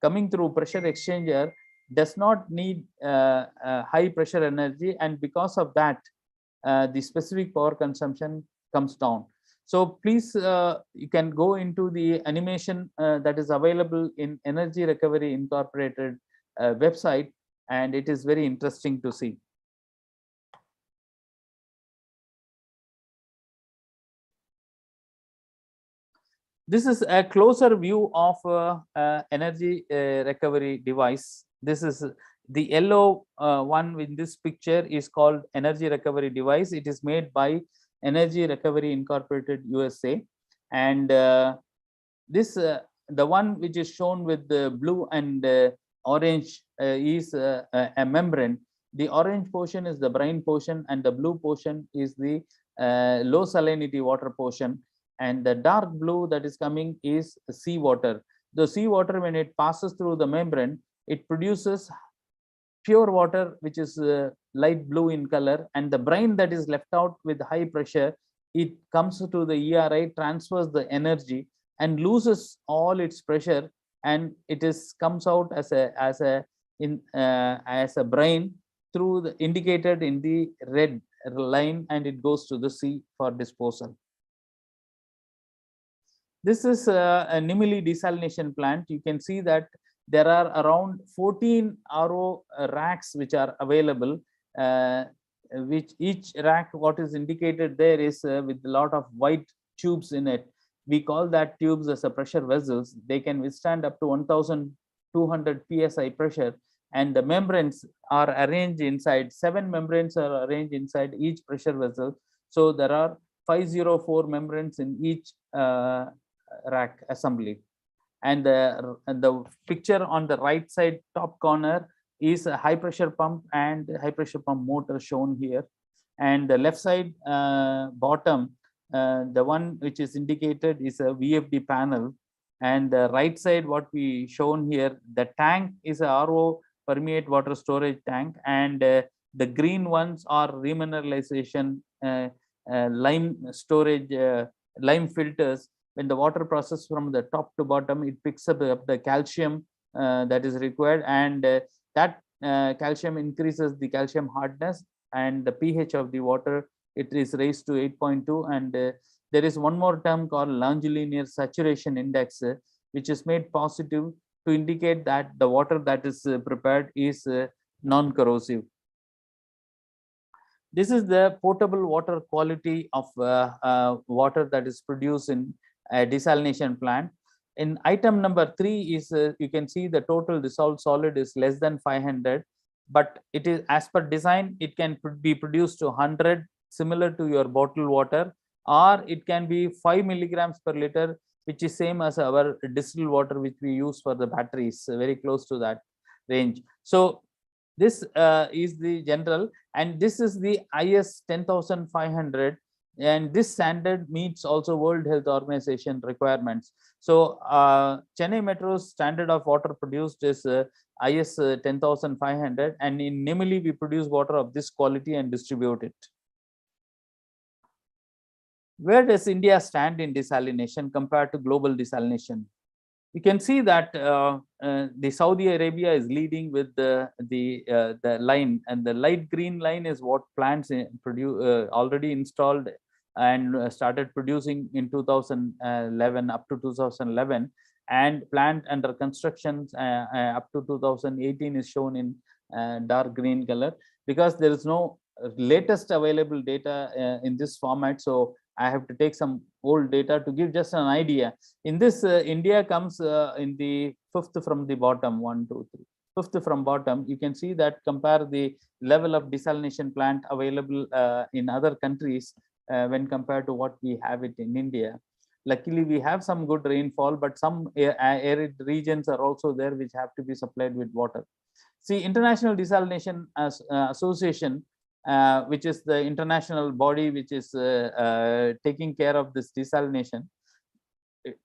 coming through pressure exchanger does not need high pressure energy, and because of that the specific power consumption comes down. So please you can go into the animation that is available in Energy Recovery Incorporated website, and it is very interesting to see. This is a closer view of energy recovery device. This is the yellow one in this picture is called energy recovery device. It is made by Energy Recovery Incorporated USA, and this the one which is shown with the blue and orange is a membrane. The orange portion is the brine portion and the blue portion is the low salinity water portion, and the dark blue that is coming is seawater. The seawater, when it passes through the membrane, it produces pure water which is light blue in color, and the brine that is left out with high pressure, it comes to the ERI, transfers the energy and loses all its pressure, and it is comes out as a brine through the indicated in the red line, and it goes to the sea for disposal. This is a Nimili desalination plant. You can see that there are around 14 RO racks which are available, which each rack, what is indicated there is with a lot of white tubes in it. We call that tubes as a pressure vessels. They can withstand up to 1200 psi pressure, and the membranes are arranged inside. 7 membranes are arranged inside each pressure vessel. So there are 504 membranes in each rack assembly. And the picture on the right side top corner is a high pressure pump and high pressure pump motor shown here. And the left side bottom, the one which is indicated is a VFD panel. And the right side, what we shown here, the tank is a RO permeate water storage tank, and the green ones are remineralization lime storage lime filters. When the water process from the top to bottom, it picks up the calcium that is required, and that calcium increases the calcium hardness, and the pH of the water, it is raised to 8.2. And there is one more term called longilinear saturation index, which is made positive to indicate that the water that is prepared is non-corrosive. This is the potable water quality of water that is produced in a desalination plant. In item number 3 is you can see the total dissolved solid is less than 500, but it is as per design, it can be produced to 100, similar to your bottled water, or it can be 5 milligrams per liter, which is same as our distilled water which we use for the batteries, very close to that range. So this is the general, and this is the IS 10500, and this standard meets also World Health Organization requirements. So Chennai Metro's standard of water produced is IS 10500, and in Nemili we produce water of this quality and distribute it. Where does India stand in desalination compared to global desalination? You can see that the Saudi Arabia is leading with the line, and the light green line is what plants already installed and started producing in 2011 up to 2011, and plant under construction up to 2018 is shown in dark green color, because there is no latest available data in this format. So I have to take some old data to give just an idea. In this, India comes in the 5th from the bottom, 1, 2, 3. 5th from bottom. You can see that compare the level of desalination plant available in other countries when compared to what we have it in India. Luckily, we have some good rainfall, but some arid regions are also there which have to be supplied with water. See, International Desalination Association, which is the international body which is taking care of this desalination,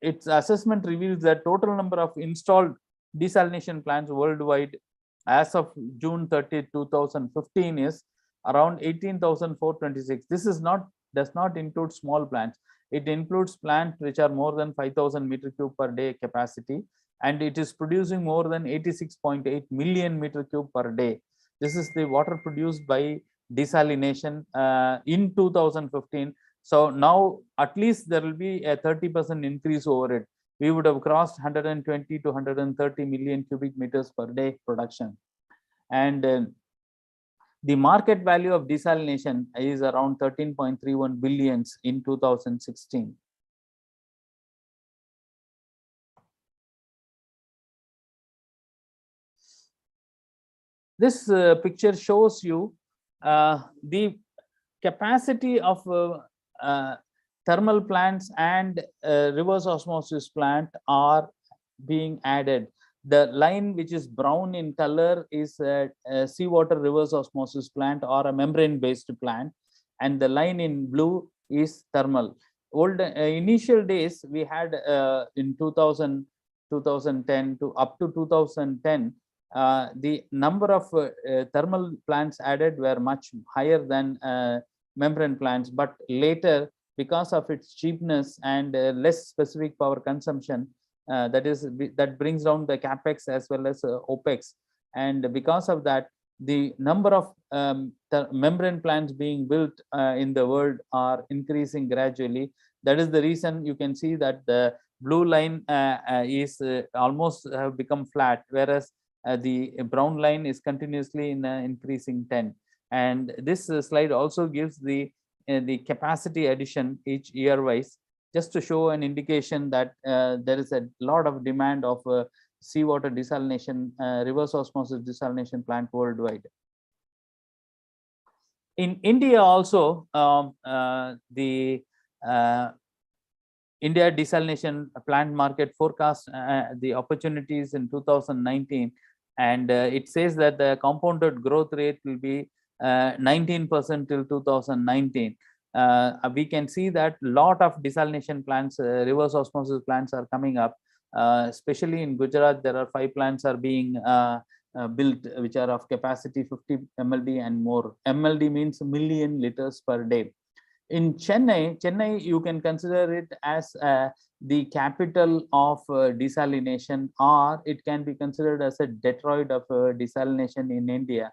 its assessment reveals that total number of installed desalination plants worldwide as of June 30, 2015 is around 18,426. This is does not include small plants. It includes plants which are more than 5,000 meter cube per day capacity, and it is producing more than 86.8 million meter cube per day. This is the water produced by desalination in 2015. So now at least there will be a 30% increase over it. We would have crossed 120 to 130 million cubic meters per day production. And the market value of desalination is around 13.31 billions in 2016. This picture shows you the capacity of thermal plants and reverse osmosis plant are being added. The line which is brown in color is a seawater reverse osmosis plant or a membrane based plant, and the line in blue is thermal. Initial days we had in 2010 to up to 2010, the number of thermal plants added were much higher than membrane plants, but later, because of its cheapness and less specific power consumption, that brings down the capex as well as opex, and because of that, the number of membrane plants being built in the world are increasing gradually. That is the reason you can see that the blue line is almost have become flat, whereas the brown line is continuously in increasing trend. And this slide also gives the capacity addition each year wise, just to show an indication that there is a lot of demand of seawater desalination, reverse osmosis desalination plant worldwide. In India also, the India desalination plant market forecast the opportunities in 2019, and it says that the compounded growth rate will be 19% till 2019. We can see that lot of desalination plants, reverse osmosis plants are coming up, especially in Gujarat. There are 5 plants are being built, which are of capacity 50 MLD and more. MLD means million liters per day. In Chennai, you can consider it as the capital of desalination, or it can be considered as a Detroit of desalination in India,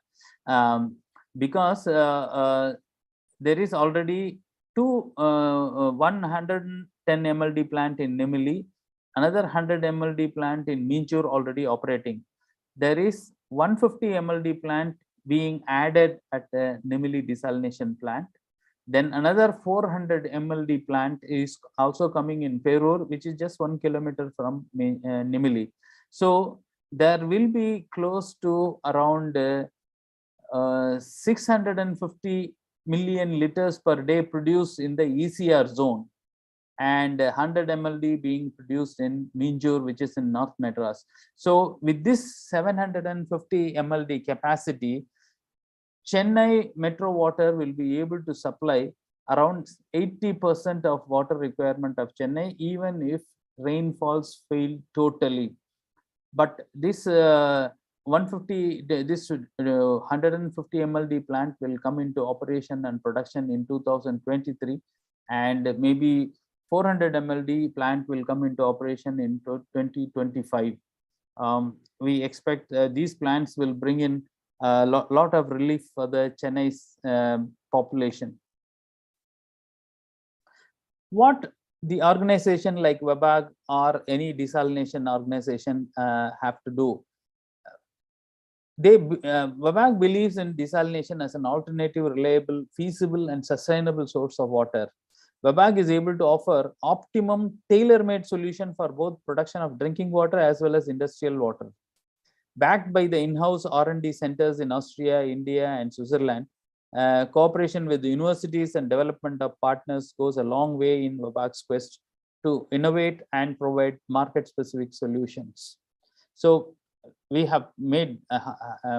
because there is already 110 MLD plant in Nimili, another 100 MLD plant in Minchur already operating. There is 150 MLD plant being added at the Nimili desalination plant. Then another 400 MLD plant is also coming in Perur, which is just 1 kilometer from Nimili. So there will be close to around 650 million liters per day produced in the ECR zone, and 100 MLD being produced in Minjur, which is in North Madras. So with this 750 MLD capacity, Chennai Metro Water will be able to supply around 80% of water requirement of Chennai, even if rainfalls fail totally. But this 150 MLD plant will come into operation and production in 2023, and maybe 400 MLD plant will come into operation in 2025. We expect these plants will bring in a lot of relief for the Chennai's population. What the organization like WABAG or any desalination organization have to do? WABAG believes in desalination as an alternative, reliable, feasible, and sustainable source of water. WABAG is able to offer optimum tailor-made solution for both production of drinking water as well as industrial water. Backed by the in-house R&D centers in Austria, India, and Switzerland, cooperation with the universities and development of partners goes a long way in WABAG's quest to innovate and provide market-specific solutions. So we have made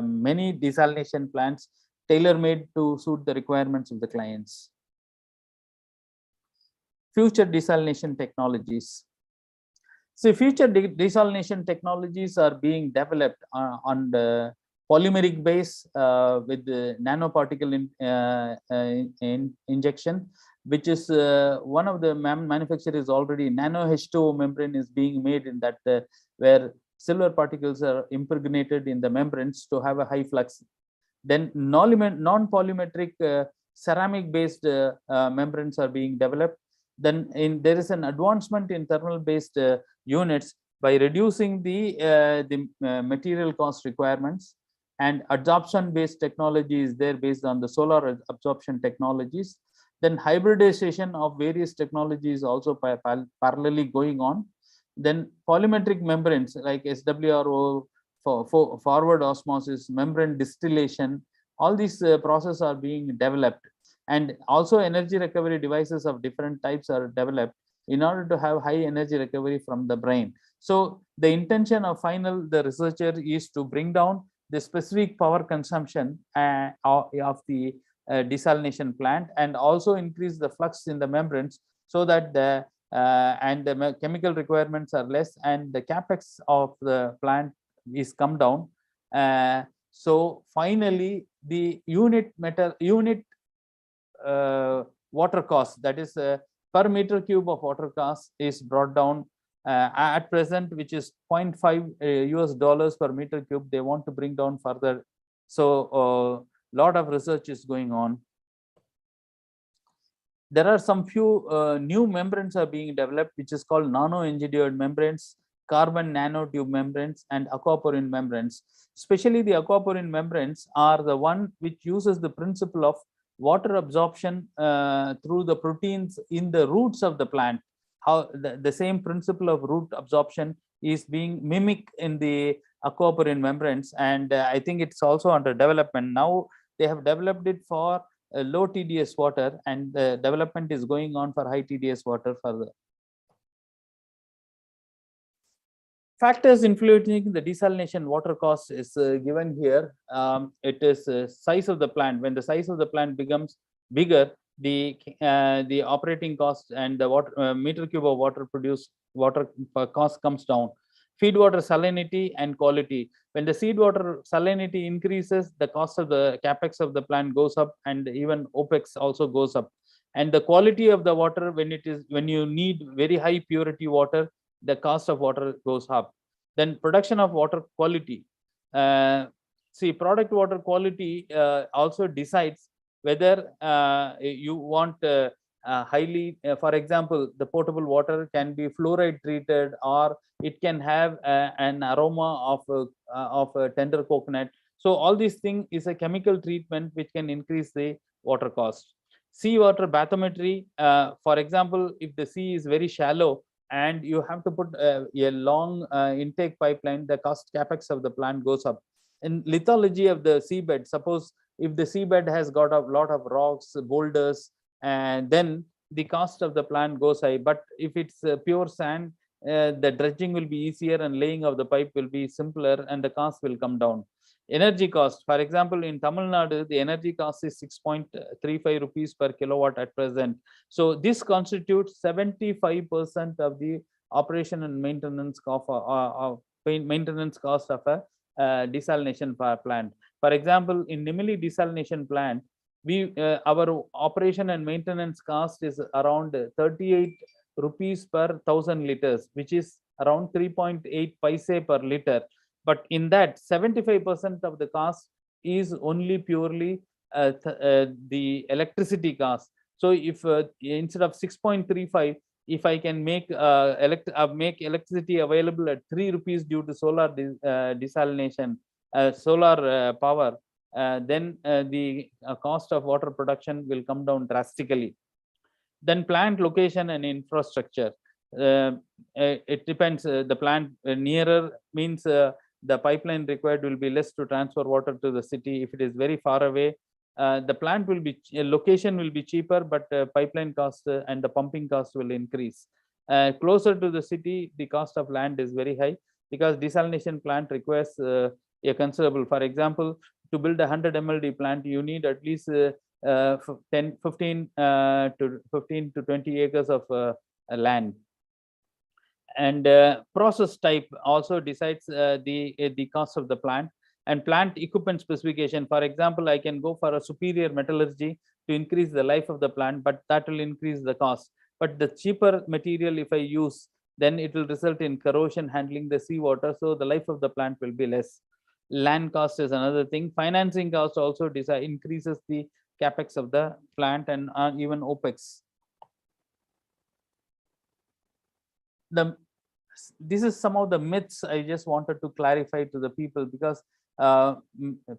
many desalination plants tailor-made to suit the requirements of the clients. Future desalination technologies. So future desalination technologies are being developed on the polymeric base with the nanoparticle injection, which is one of the manufacturers already. Nano H2O membrane is being made in that where silver particles are impregnated in the membranes to have a high flux. Then non-polymetric ceramic based membranes are being developed. Then there is an advancement in thermal based units by reducing the material cost requirements, and absorption based technology is there based on the solar absorption technologies. Then hybridization of various technologies also parallelly going on. Then polymetric membranes like SWRO, for forward osmosis, membrane distillation, all these processes are being developed. And also energy recovery devices of different types are developed in order to have high energy recovery from the brain. So the intention of the researcher is to bring down the specific power consumption of the desalination plant, and also increase the flux in the membranes, so that the chemical requirements are less and the capex of the plant is come down. So finally, the unit water cost, that is per meter cube of water cost, is brought down at present, which is $0.5 US per meter cube. They want to bring down further. So lot of research is going on. There are some few new membranes are being developed, which is called nano-engineered membranes, carbon nanotube membranes, and aquaporin membranes. Especially the aquaporin membranes are the one which uses the principle of water absorption through the proteins in the roots of the plant. How the same principle of root absorption is being mimicked in the aquaporin membranes, and I think it's also under development now. They have developed it for low TDS water, and the development is going on for high TDS water further. Factors influencing the desalination water cost is given here. It is size of the plant. When the size of the plant becomes bigger, the operating cost and the water meter cube of water produced water cost comes down. Feed water salinity and quality. When the seed water salinity increases, the cost of the capex of the plant goes up, and even OPEX also goes up. And the quality of the water, when you need very high purity water, the cost of water goes up. Then production of water quality. See, product water quality also decides whether you want highly, for example, the potable water can be fluoride treated, or it can have an aroma of tender coconut. So all these things is a chemical treatment which can increase the water cost. Seawater bathymetry, for example, if the sea is very shallow and you have to put a long intake pipeline, the cost capex of the plant goes up. In lithology of the seabed, suppose if the seabed has got a lot of rocks, boulders, and then the cost of the plant goes high. But if it's pure sand, the dredging will be easier and laying of the pipe will be simpler, and the cost will come down. Energy cost, for example, in Tamil Nadu, the energy cost is 6.35 rupees per kilowatt at present. So this constitutes 75% of the operation and maintenance cost of a desalination plant. For example, in Nimili desalination plant, our operation and maintenance cost is around 38 rupees per 1,000 liters, which is around 3.8 paise per liter. But in that, 75% of the cost is only purely the electricity cost. So if instead of 6.35, if I can make electricity available at 3 rupees due to solar desalination, solar power, then the cost of water production will come down drastically. Then plant location and infrastructure. It depends. The plant nearer means the pipeline required will be less to transfer water to the city. If it is very far away, the plant will be location will be cheaper, but pipeline cost and the pumping cost will increase. Closer to the city, the cost of land is very high, because desalination plant requires a considerable. For example, to build a 100 MLD plant, you need at least 15 to 20 acres of land. And process type also decides the cost of the plant. And plant equipment specification, for example, I can go for a superior metallurgy to increase the life of the plant, but that will increase the cost. But the cheaper material, if I use, then it will result in corrosion handling the seawater, so the life of the plant will be less. Land cost is another thing. Financing cost also increases the capex of the plant, and even OPEX. This is some of the myths I just wanted to clarify to the people, because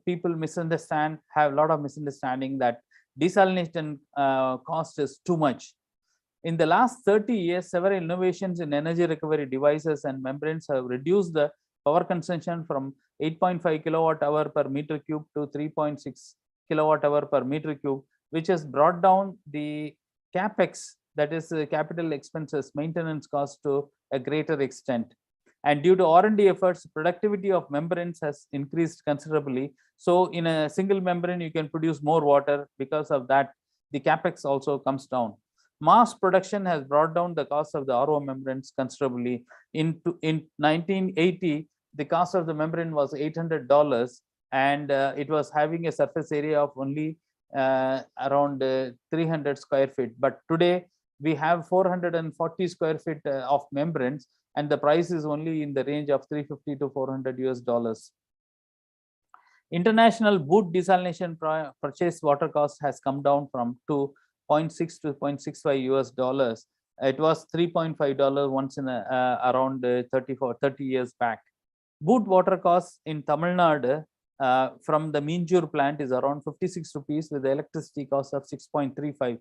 people misunderstand, have a lot of misunderstanding that desalination cost is too much. In the last 30 years, several innovations in energy recovery devices and membranes have reduced the power consumption from 8.5 kilowatt hour per meter cube to 3.6 kilowatt hour per meter cube, which has brought down the capex, that is capital expenses, maintenance cost, to a greater extent. And due to R&D efforts, productivity of membranes has increased considerably. So in a single membrane, you can produce more water. Because of that, the capex also comes down. Mass production has brought down the cost of the RO membranes considerably. In 1980, the cost of the membrane was $800, and it was having a surface area of only around 300 square feet. But today, we have 440 square feet of membranes, and the price is only in the range of $350 to $400. International boot desalination purchase water cost has come down from to 0.6 to 0.65 US. It was $3.5 once in around 30 years back. Boot water costs in Tamil Nadu from the Minjur plant is around 56 rupees, with the electricity cost of 6.35.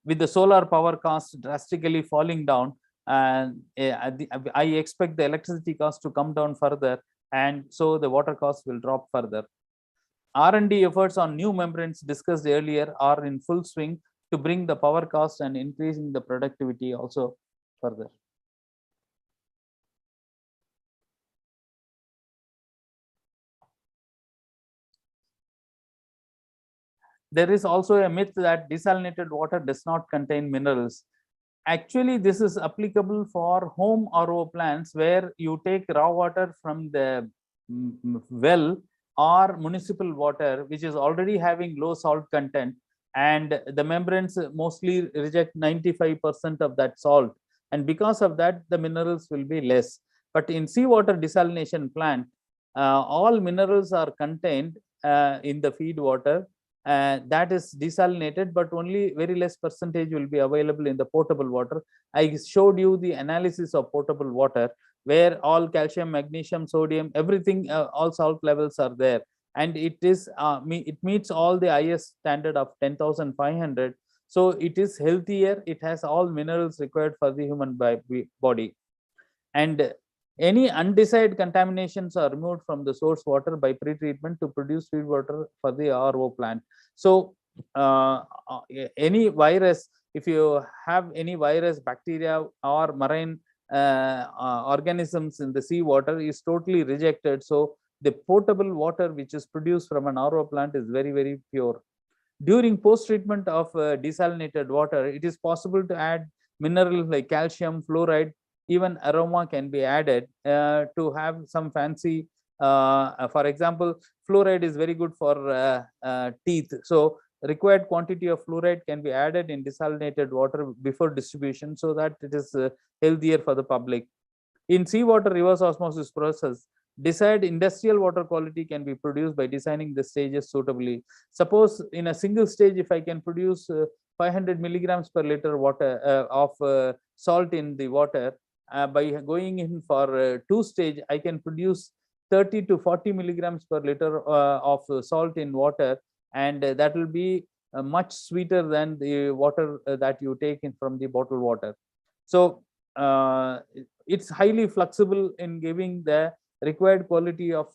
With the solar power cost drastically falling down, and I expect the electricity cost to come down further, and so the water cost will drop further. R&D efforts on new membranes discussed earlier are in full swing to bring the power cost and increasing the productivity also further. There is also a myth that desalinated water does not contain minerals. Actually, this is applicable for home RO plants where you take raw water from the well or municipal water, which is already having low salt content, and the membranes mostly reject 95% of that salt. And because of that, the minerals will be less. But in seawater desalination plant, all minerals are contained in the feed water that is desalinated, but only very less percentage will be available in the potable water. I showed you the analysis of potable water where all calcium, magnesium, sodium, everything, all salt levels are there, and it is it meets all the IS standard of 10,500. So it is healthier. It has all minerals required for the human body, and any undesired contaminations are removed from the source water by pre-treatment to produce feed water for the RO plant. So any virus, if you have any virus, bacteria or marine organisms in the seawater is totally rejected. So the potable water which is produced from an RO plant is very, very pure. During post-treatment of desalinated water, it is possible to add minerals like calcium, fluoride, even aroma can be added to have some fancy. For example, fluoride is very good for teeth. So required quantity of fluoride can be added in desalinated water before distribution so that it is healthier for the public. In seawater reverse osmosis process, desired industrial water quality can be produced by designing the stages suitably. Suppose in a single stage, if I can produce 500 milligrams per liter water of salt in the water, by going in for two stage, I can produce 30 to 40 milligrams per liter of salt in water, and that will be much sweeter than the water that you take in from the bottled water. So it's highly flexible in giving the required quality of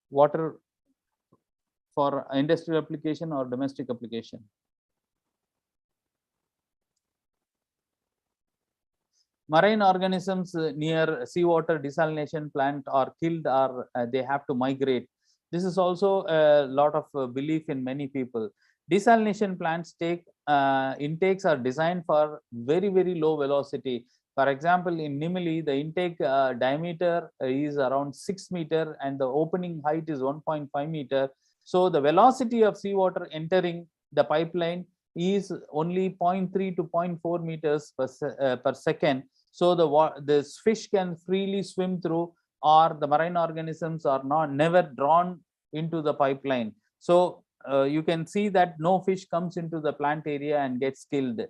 water for industrial application or domestic application. Marine organisms near seawater desalination plant are killed or they have to migrate. This is also a lot of belief in many people. Desalination plants intakes are designed for very, very low velocity. For example, in Nimili, the intake diameter is around 6 meter and the opening height is 1.5 meter. So the velocity of seawater entering the pipeline is only 0.3 to 0.4 meters per second. So this fish can freely swim through, or the marine organisms are never drawn into the pipeline. So you can see that no fish comes into the plant area and gets killed.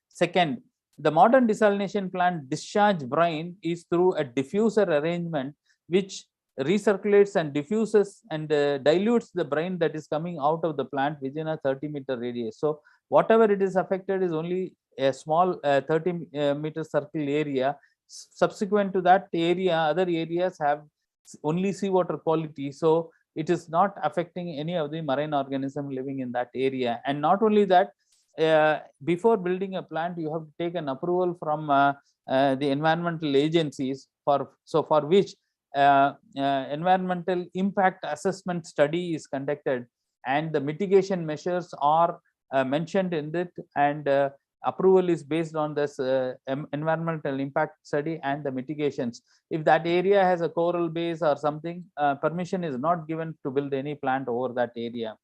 Second, the modern desalination plant discharge brine is through a diffuser arrangement which recirculates and diffuses and dilutes the brine that is coming out of the plant within a 30-meter radius. So whatever it is affected is only a small 30-meter circle area. Subsequent to that area, other areas have only seawater quality. So it is not affecting any of the marine organism living in that area. And not only that, before building a plant, you have to take an approval from the environmental agencies for which environmental impact assessment study is conducted, and the mitigation measures are mentioned in it, and approval is based on this environmental impact study and the mitigations. If that area has a coral base or something, permission is not given to build any plant over that area.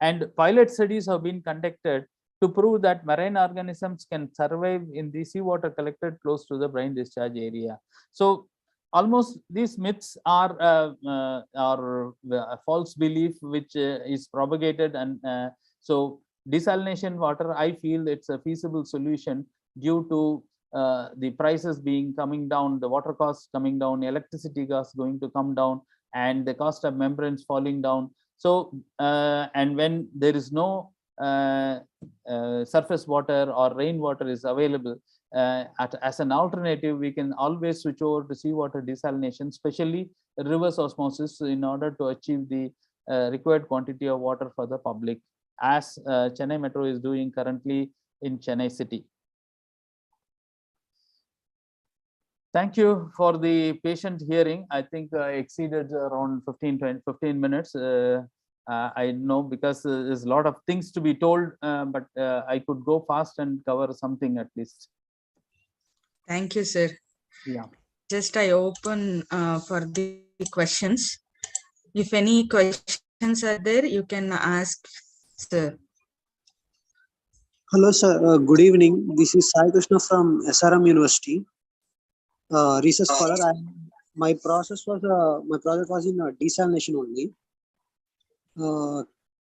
And pilot studies have been conducted to prove that marine organisms can survive in the seawater collected close to the brine discharge area. So almost these myths are a false belief which is propagated, and so desalination water, I feel it's a feasible solution due to the prices coming down, the water costs coming down, electricity costs going to come down, and the cost of membranes falling down. So and when there is no surface water or rainwater is available, as an alternative, we can always switch over to seawater desalination, especially reverse osmosis, in order to achieve the required quantity of water for the public, as Chennai Metro is doing currently in Chennai city. Thank you for the patient hearing. I think I exceeded around 15 minutes. I know because there's a lot of things to be told, but I could go fast and cover something at least. Thank you, sir. Yeah. Just I open for the questions. If any questions are there, you can ask, sir. Hello, sir. Good evening. This is Sai Krishna from SRM University, research scholar. My project was in desalination only.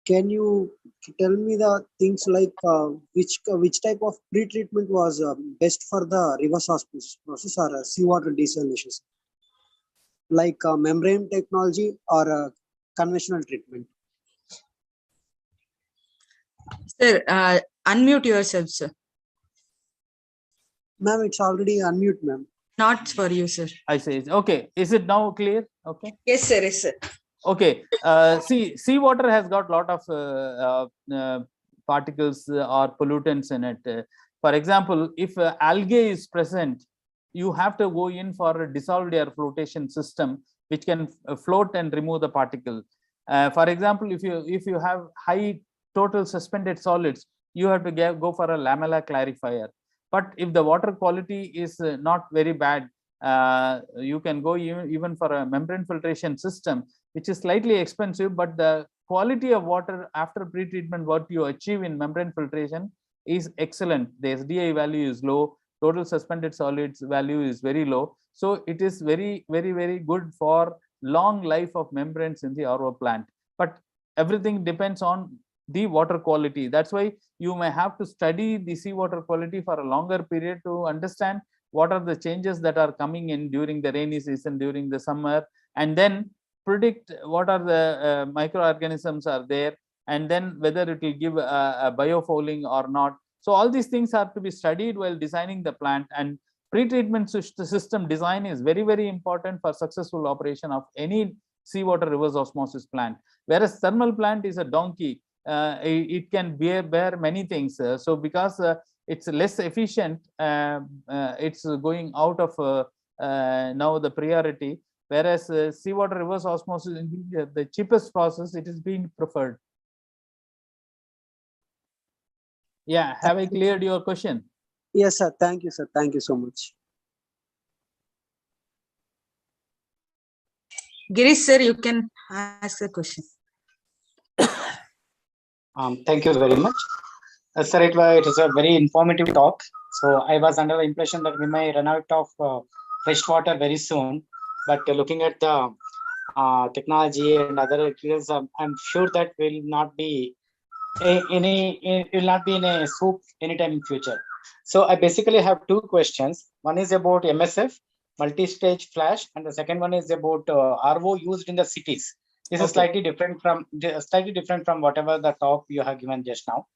Can you tell me the things like which type of pre-treatment was best for the reverse osmosis process or seawater desalination, like membrane technology or conventional treatment? Sir, unmute yourself, sir. Ma'am, it's already unmute, ma'am. Not for you, sir. I say, okay. Is it now clear? Okay. Yes, sir. Yes, sir. Okay. Seawater has got a lot of particles or pollutants in it. For example, if algae is present, you have to go in for a dissolved air flotation system, which can float and remove the particle. For example, if you have high total suspended solids, you have to go for a lamella clarifier. But if the water quality is not very bad, you can go even for a membrane filtration system, which is slightly expensive, but the quality of water after pre-treatment, what you achieve in membrane filtration is excellent. The SDI value is low, total suspended solids value is very low. So it is very, very, very good for long life of membranes in the RO plant. But everything depends on the water quality. That's why you may have to study the seawater quality for a longer period to understand what are the changes that are coming in during the rainy season, during the summer, and then predict what are the microorganisms are there, and then whether it will give a biofouling or not. So all these things have to be studied while designing the plant, and pre-treatment system design is very, very important for successful operation of any seawater reverse osmosis plant. Whereas thermal plant is a donkey. It can bear many things. So because it's less efficient, it's going out of now the priority. Whereas seawater reverse osmosis is the cheapest process, it is being preferred. Yeah, have I cleared your question? Yes, sir. Thank you, sir. Thank you so much. Girish, sir, you can ask the question. Thank you very much. Sir, it was a very informative talk. So I was under the impression that we may run out of fresh water very soon. But looking at the technology and other materials, I'm sure that will not be in a soup anytime in future. So I basically have two questions. One is about MSF, multi-stage flash, and the second one is about RO used in the cities. This is slightly different from whatever the talk you have given just now.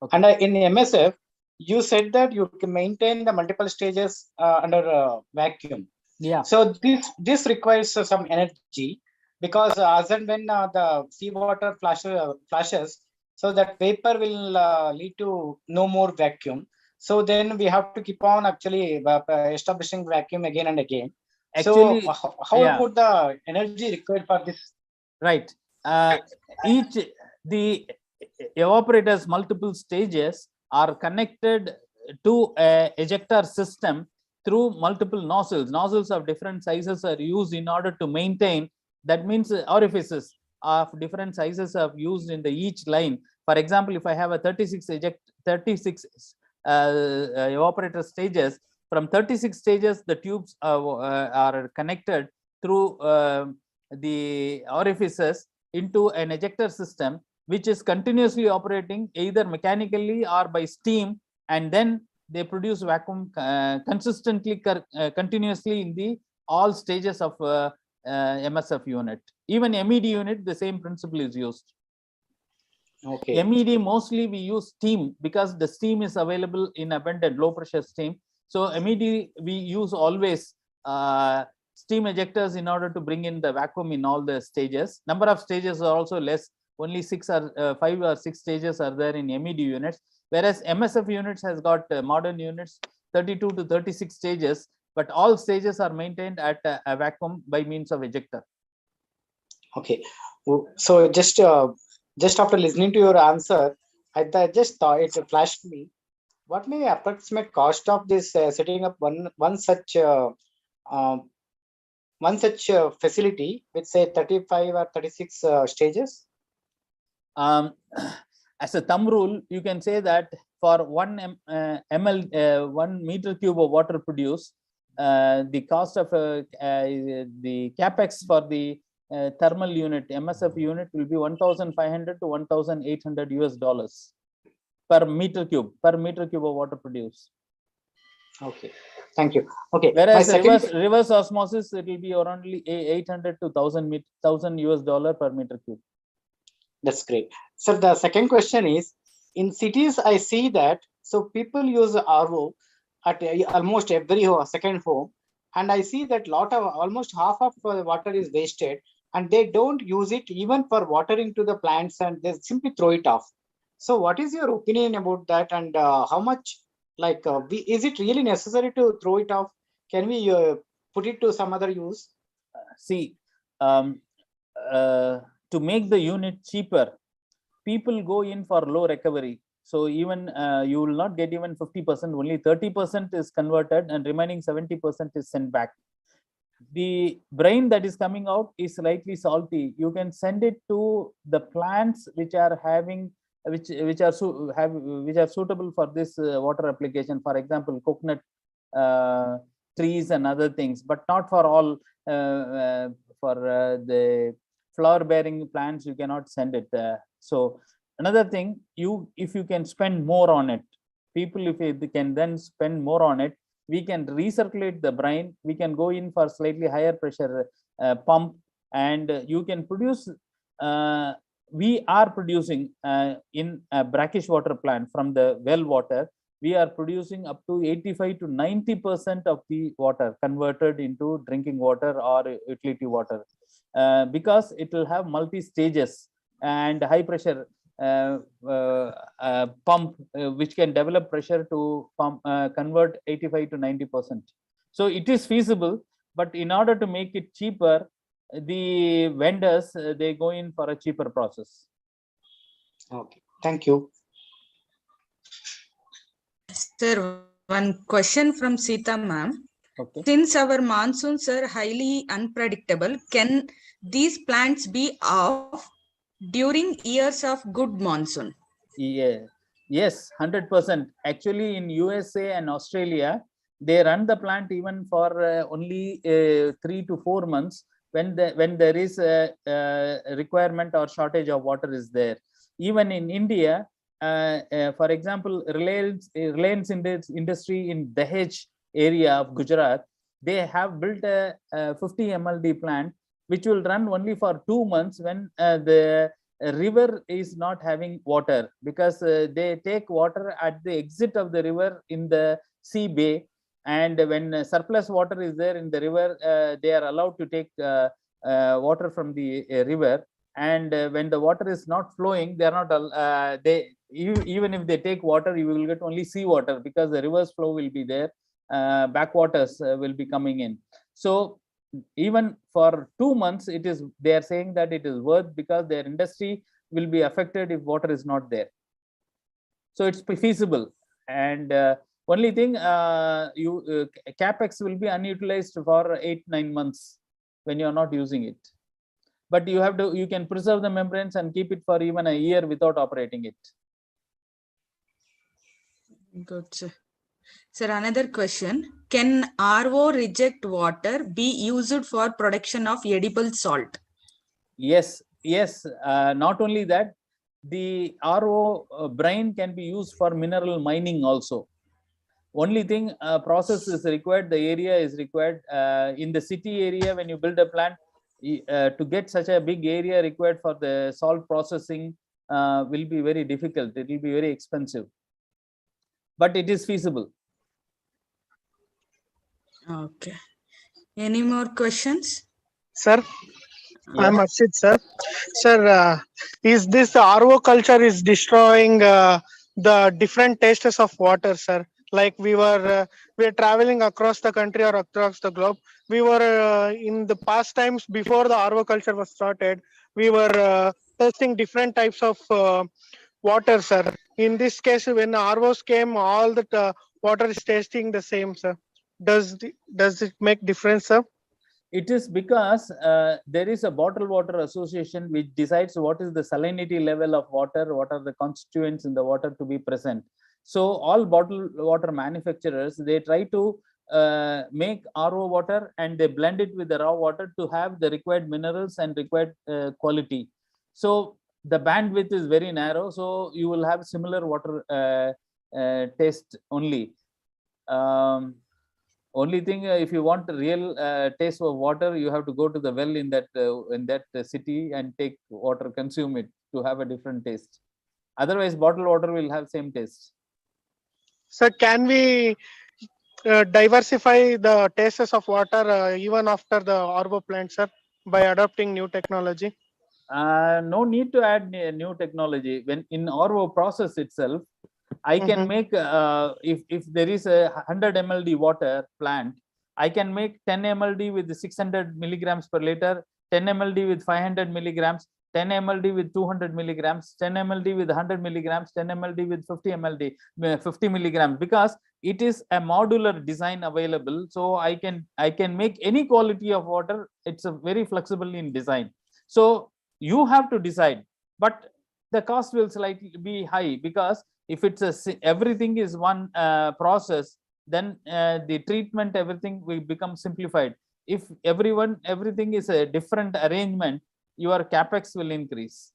Okay. And in MSF, you said that you can maintain the multiple stages under vacuum. Yeah. So this requires some energy, because as and when the seawater flashes, so that vapor will lead to no more vacuum. So then we have to keep on actually establishing vacuum again and again. Actually, so how about the energy required for this? Right. The evaporator's multiple stages are connected to a ejector system through multiple nozzles. Nozzles of different sizes are used in order to maintain. That means orifices of different sizes are used in the each line. For example, if I have a 36 evaporator stages, from 36 stages, the tubes are connected through the orifices into an ejector system, which is continuously operating either mechanically or by steam, and then they produce vacuum consistently, continuously in the all stages of MSF unit. Even MED unit, the same principle is used. Okay. MED mostly we use steam because the steam is available in abundant, low pressure steam. So MED we use always steam ejectors in order to bring in the vacuum in all the stages. Number of stages are also less. Only 5 or 6 stages are there in MED units, whereas MSF units has got modern units 32 to 36 stages, but all stages are maintained at a vacuum by means of ejector. Okay, so just after listening to your answer, I just thought it flashed me. What may approximate cost of this setting up one such facility with say 35 or 36 stages? As a thumb rule, you can say that for 1 meter cube of water produced, the cost of the capex for the thermal unit, MSF unit, will be 1,500 to 1,800 US dollars per meter cube of water produced. Okay, thank you. Okay, whereas reverse osmosis, it will be around 800 to 1,000 US dollar per meter cube. That's great. So the second question is, in cities, I see that so people use RO at almost every second home, and I see that almost half of the water is wasted, and they don't use it even for watering to the plants, and they simply throw it off. So what is your opinion about that, and how much, like, is it really necessary to throw it off? Can we put it to some other use? See, to make the unit cheaper, people go in for low recovery. So even you will not get even 50%, only 30% is converted and remaining 70% is sent back. The brine that is coming out is slightly salty. You can send it to the plants which are having which are suitable for this water application. For example, coconut trees and other things, but not for all. For the flower bearing plants, you cannot send it. So another thing, if you can spend more on it, people, if they can then spend more on it, we can recirculate the brine. We can go in for slightly higher pressure pump, and you can produce. We are producing in a brackish water plant from the well water. We are producing up to 85 to 90% of the water converted into drinking water or utility water, because it will have multi stages and high pressure pump which can develop pressure to pump convert 85 to 90%. So it is feasible, but in order to make it cheaper, the vendors they go in for a cheaper process. Okay, thank you. Sir, one question from Sita ma'am. Okay. Since our monsoons are highly unpredictable, can these plants be off during years of good monsoon? Yeah. Yes, 100%. Actually, in USA and Australia, they run the plant even for only 3 to 4 months when there is a requirement or shortage of water is there. Even in India, for example, Reliance industry in Dahej area of Gujarat, they have built a 50 MLD plant which will run only for 2 months when the river is not having water, because they take water at the exit of the river in the sea bay, and when surplus water is there in the river, they are allowed to take water from the river, and when the water is not flowing, they are not even if they take water, you will get only seawater, because the reverse flow will be there, backwaters will be coming in. So even for 2 months, they are saying that it is worth, because their industry will be affected if water is not there. So it's feasible. And only thing, capex will be unutilized for 8-9 months when you are not using it. But you can preserve the membranes and keep it for even a year without operating it. Good, sir. Sir, another question. Can RO reject water be used for production of edible salt? Yes. Not only that, the RO brine can be used for mineral mining also. Only thing, process is required, the area is required. In the city area, when you build a plant, to get such a big area required for the salt processing will be very difficult. It will be very expensive, but it is feasible. Okay. Any more questions? Sir, I'm Yes. Arshit, sir. Sir, is this RO culture is destroying the different tastes of water, sir? Like we are traveling across the country or across the globe. We were in the past times before the RO culture was started. We were tasting different types of water, sir. In this case, when ROs came, all the water is tasting the same, sir. Does it make difference, sir? It is because there is a bottled water association which decides what is the salinity level of water, what are the constituents in the water to be present. So all bottled water manufacturers, they try to make RO water and they blend it with the raw water to have the required minerals and required quality. So the bandwidth is very narrow, so you will have similar water taste only. Only thing, if you want real taste of water, you have to go to the well in that city and take water, consume it to have a different taste. Otherwise, bottled water will have same taste. Sir, can we diversify the tastes of water even after the RO plant, sir, by adopting new technology? No need to add new technology. When in RO process itself, I can make if there is a 100 mld water plant, I can make 10 mld with 600 milligrams per liter, 10 mld with 500 milligrams, 10 mld with 200 milligrams, 10 mld with 100 milligrams, 10 mld with 50 mld, 50 milligrams, because it is a modular design available. So I can make any quality of water. It's a very flexible in design. So you have to decide, but the cost will slightly be high, because if it's everything is one process, then the treatment, everything will become simplified. If everything is a different arrangement, your capex will increase.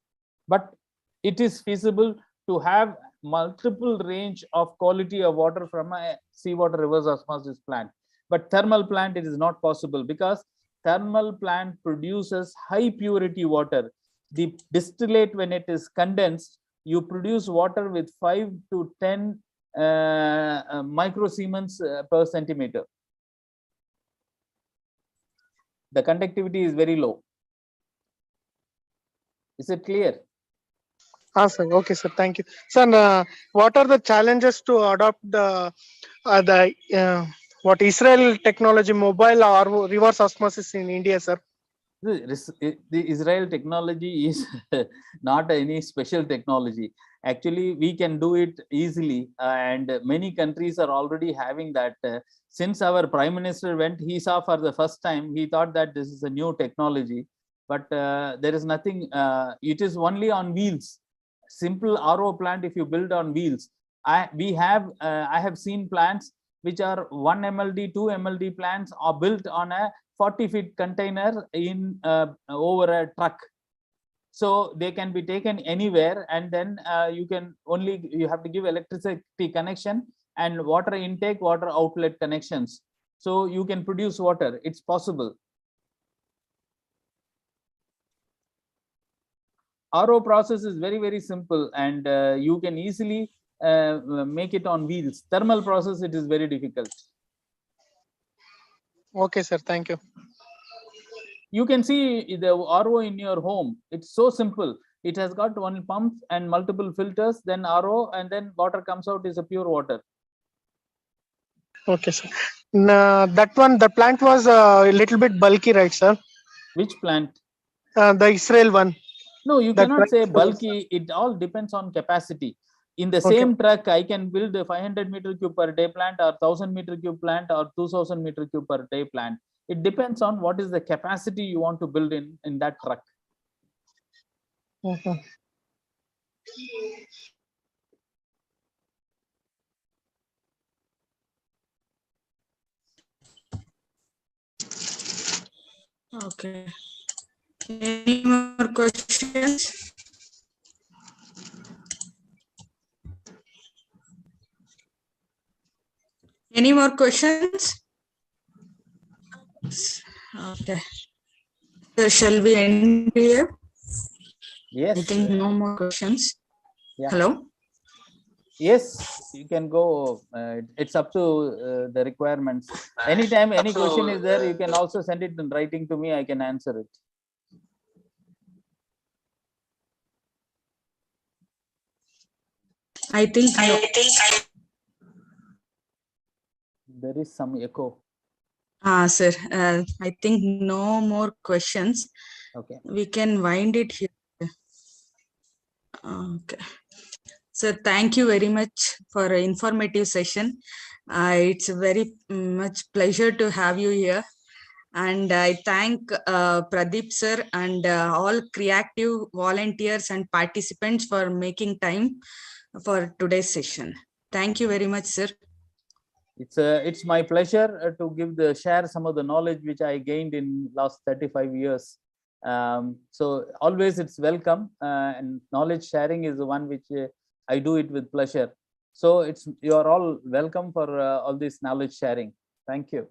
But it is feasible to have multiple range of quality of water from a seawater reverse osmosis plant. But thermal plant, it is not possible, because thermal plant produces high purity water. The distillate, when it is condensed, you produce water with 5 to 10 microsiemens per centimeter. The conductivity is very low. Is it clear? Sir. Okay, sir. Thank you. Sir, what are the challenges to adopt what Israel technology, mobile or reverse osmosis in India, sir? The Israel technology is not any special technology. Actually, we can do it easily, and many countries are already having that. Since our prime minister went, he saw for the first time, he thought that this is a new technology, but there is nothing. It is only on wheels. Simple RO plant, if you build on wheels. I have seen plants which are 1 mld, 2 mld plants are built on a 40-feet container in over a truck. So they can be taken anywhere, and then you have to give electricity connection and water intake, water outlet connections. So you can produce water. It's possible. RO process is very, very simple, and you can easily make it on wheels. Thermal process, it is very difficult. Okay, sir. Thank you. You can see the RO in your home. It's so simple. It has got one pump and multiple filters, then RO, and then water comes out is a pure water. Okay, sir. The plant was a little bit bulky, right, sir? Which plant? The Israel one. No, you cannot say bulky. It all depends on capacity. In the same truck, I can build a 500 meter cube per day plant, or 1000 meter cube plant, or 2000 meter cube per day plant. It depends on what is the capacity you want to build in that truck. Okay. Okay. Any more questions? Any more questions? Okay. So shall we end here? Yes. I think no more questions. Yeah. Hello? Yes, you can go. It's up to the requirements. Anytime any question is there, you can also send it in writing to me. I can answer it. I think There is some echo. sir, I think no more questions. Okay. We can wind it here. Okay. So thank you very much for an informative session. It's very much pleasure to have you here. And I thank Pradeep sir and all creative volunteers and participants for making time for today's session. Thank you very much, sir. It's my pleasure to share some of the knowledge which I gained in last 35 years. So always it's welcome, and knowledge sharing is the one which I do it with pleasure. So you are all welcome for all this knowledge sharing. Thank you.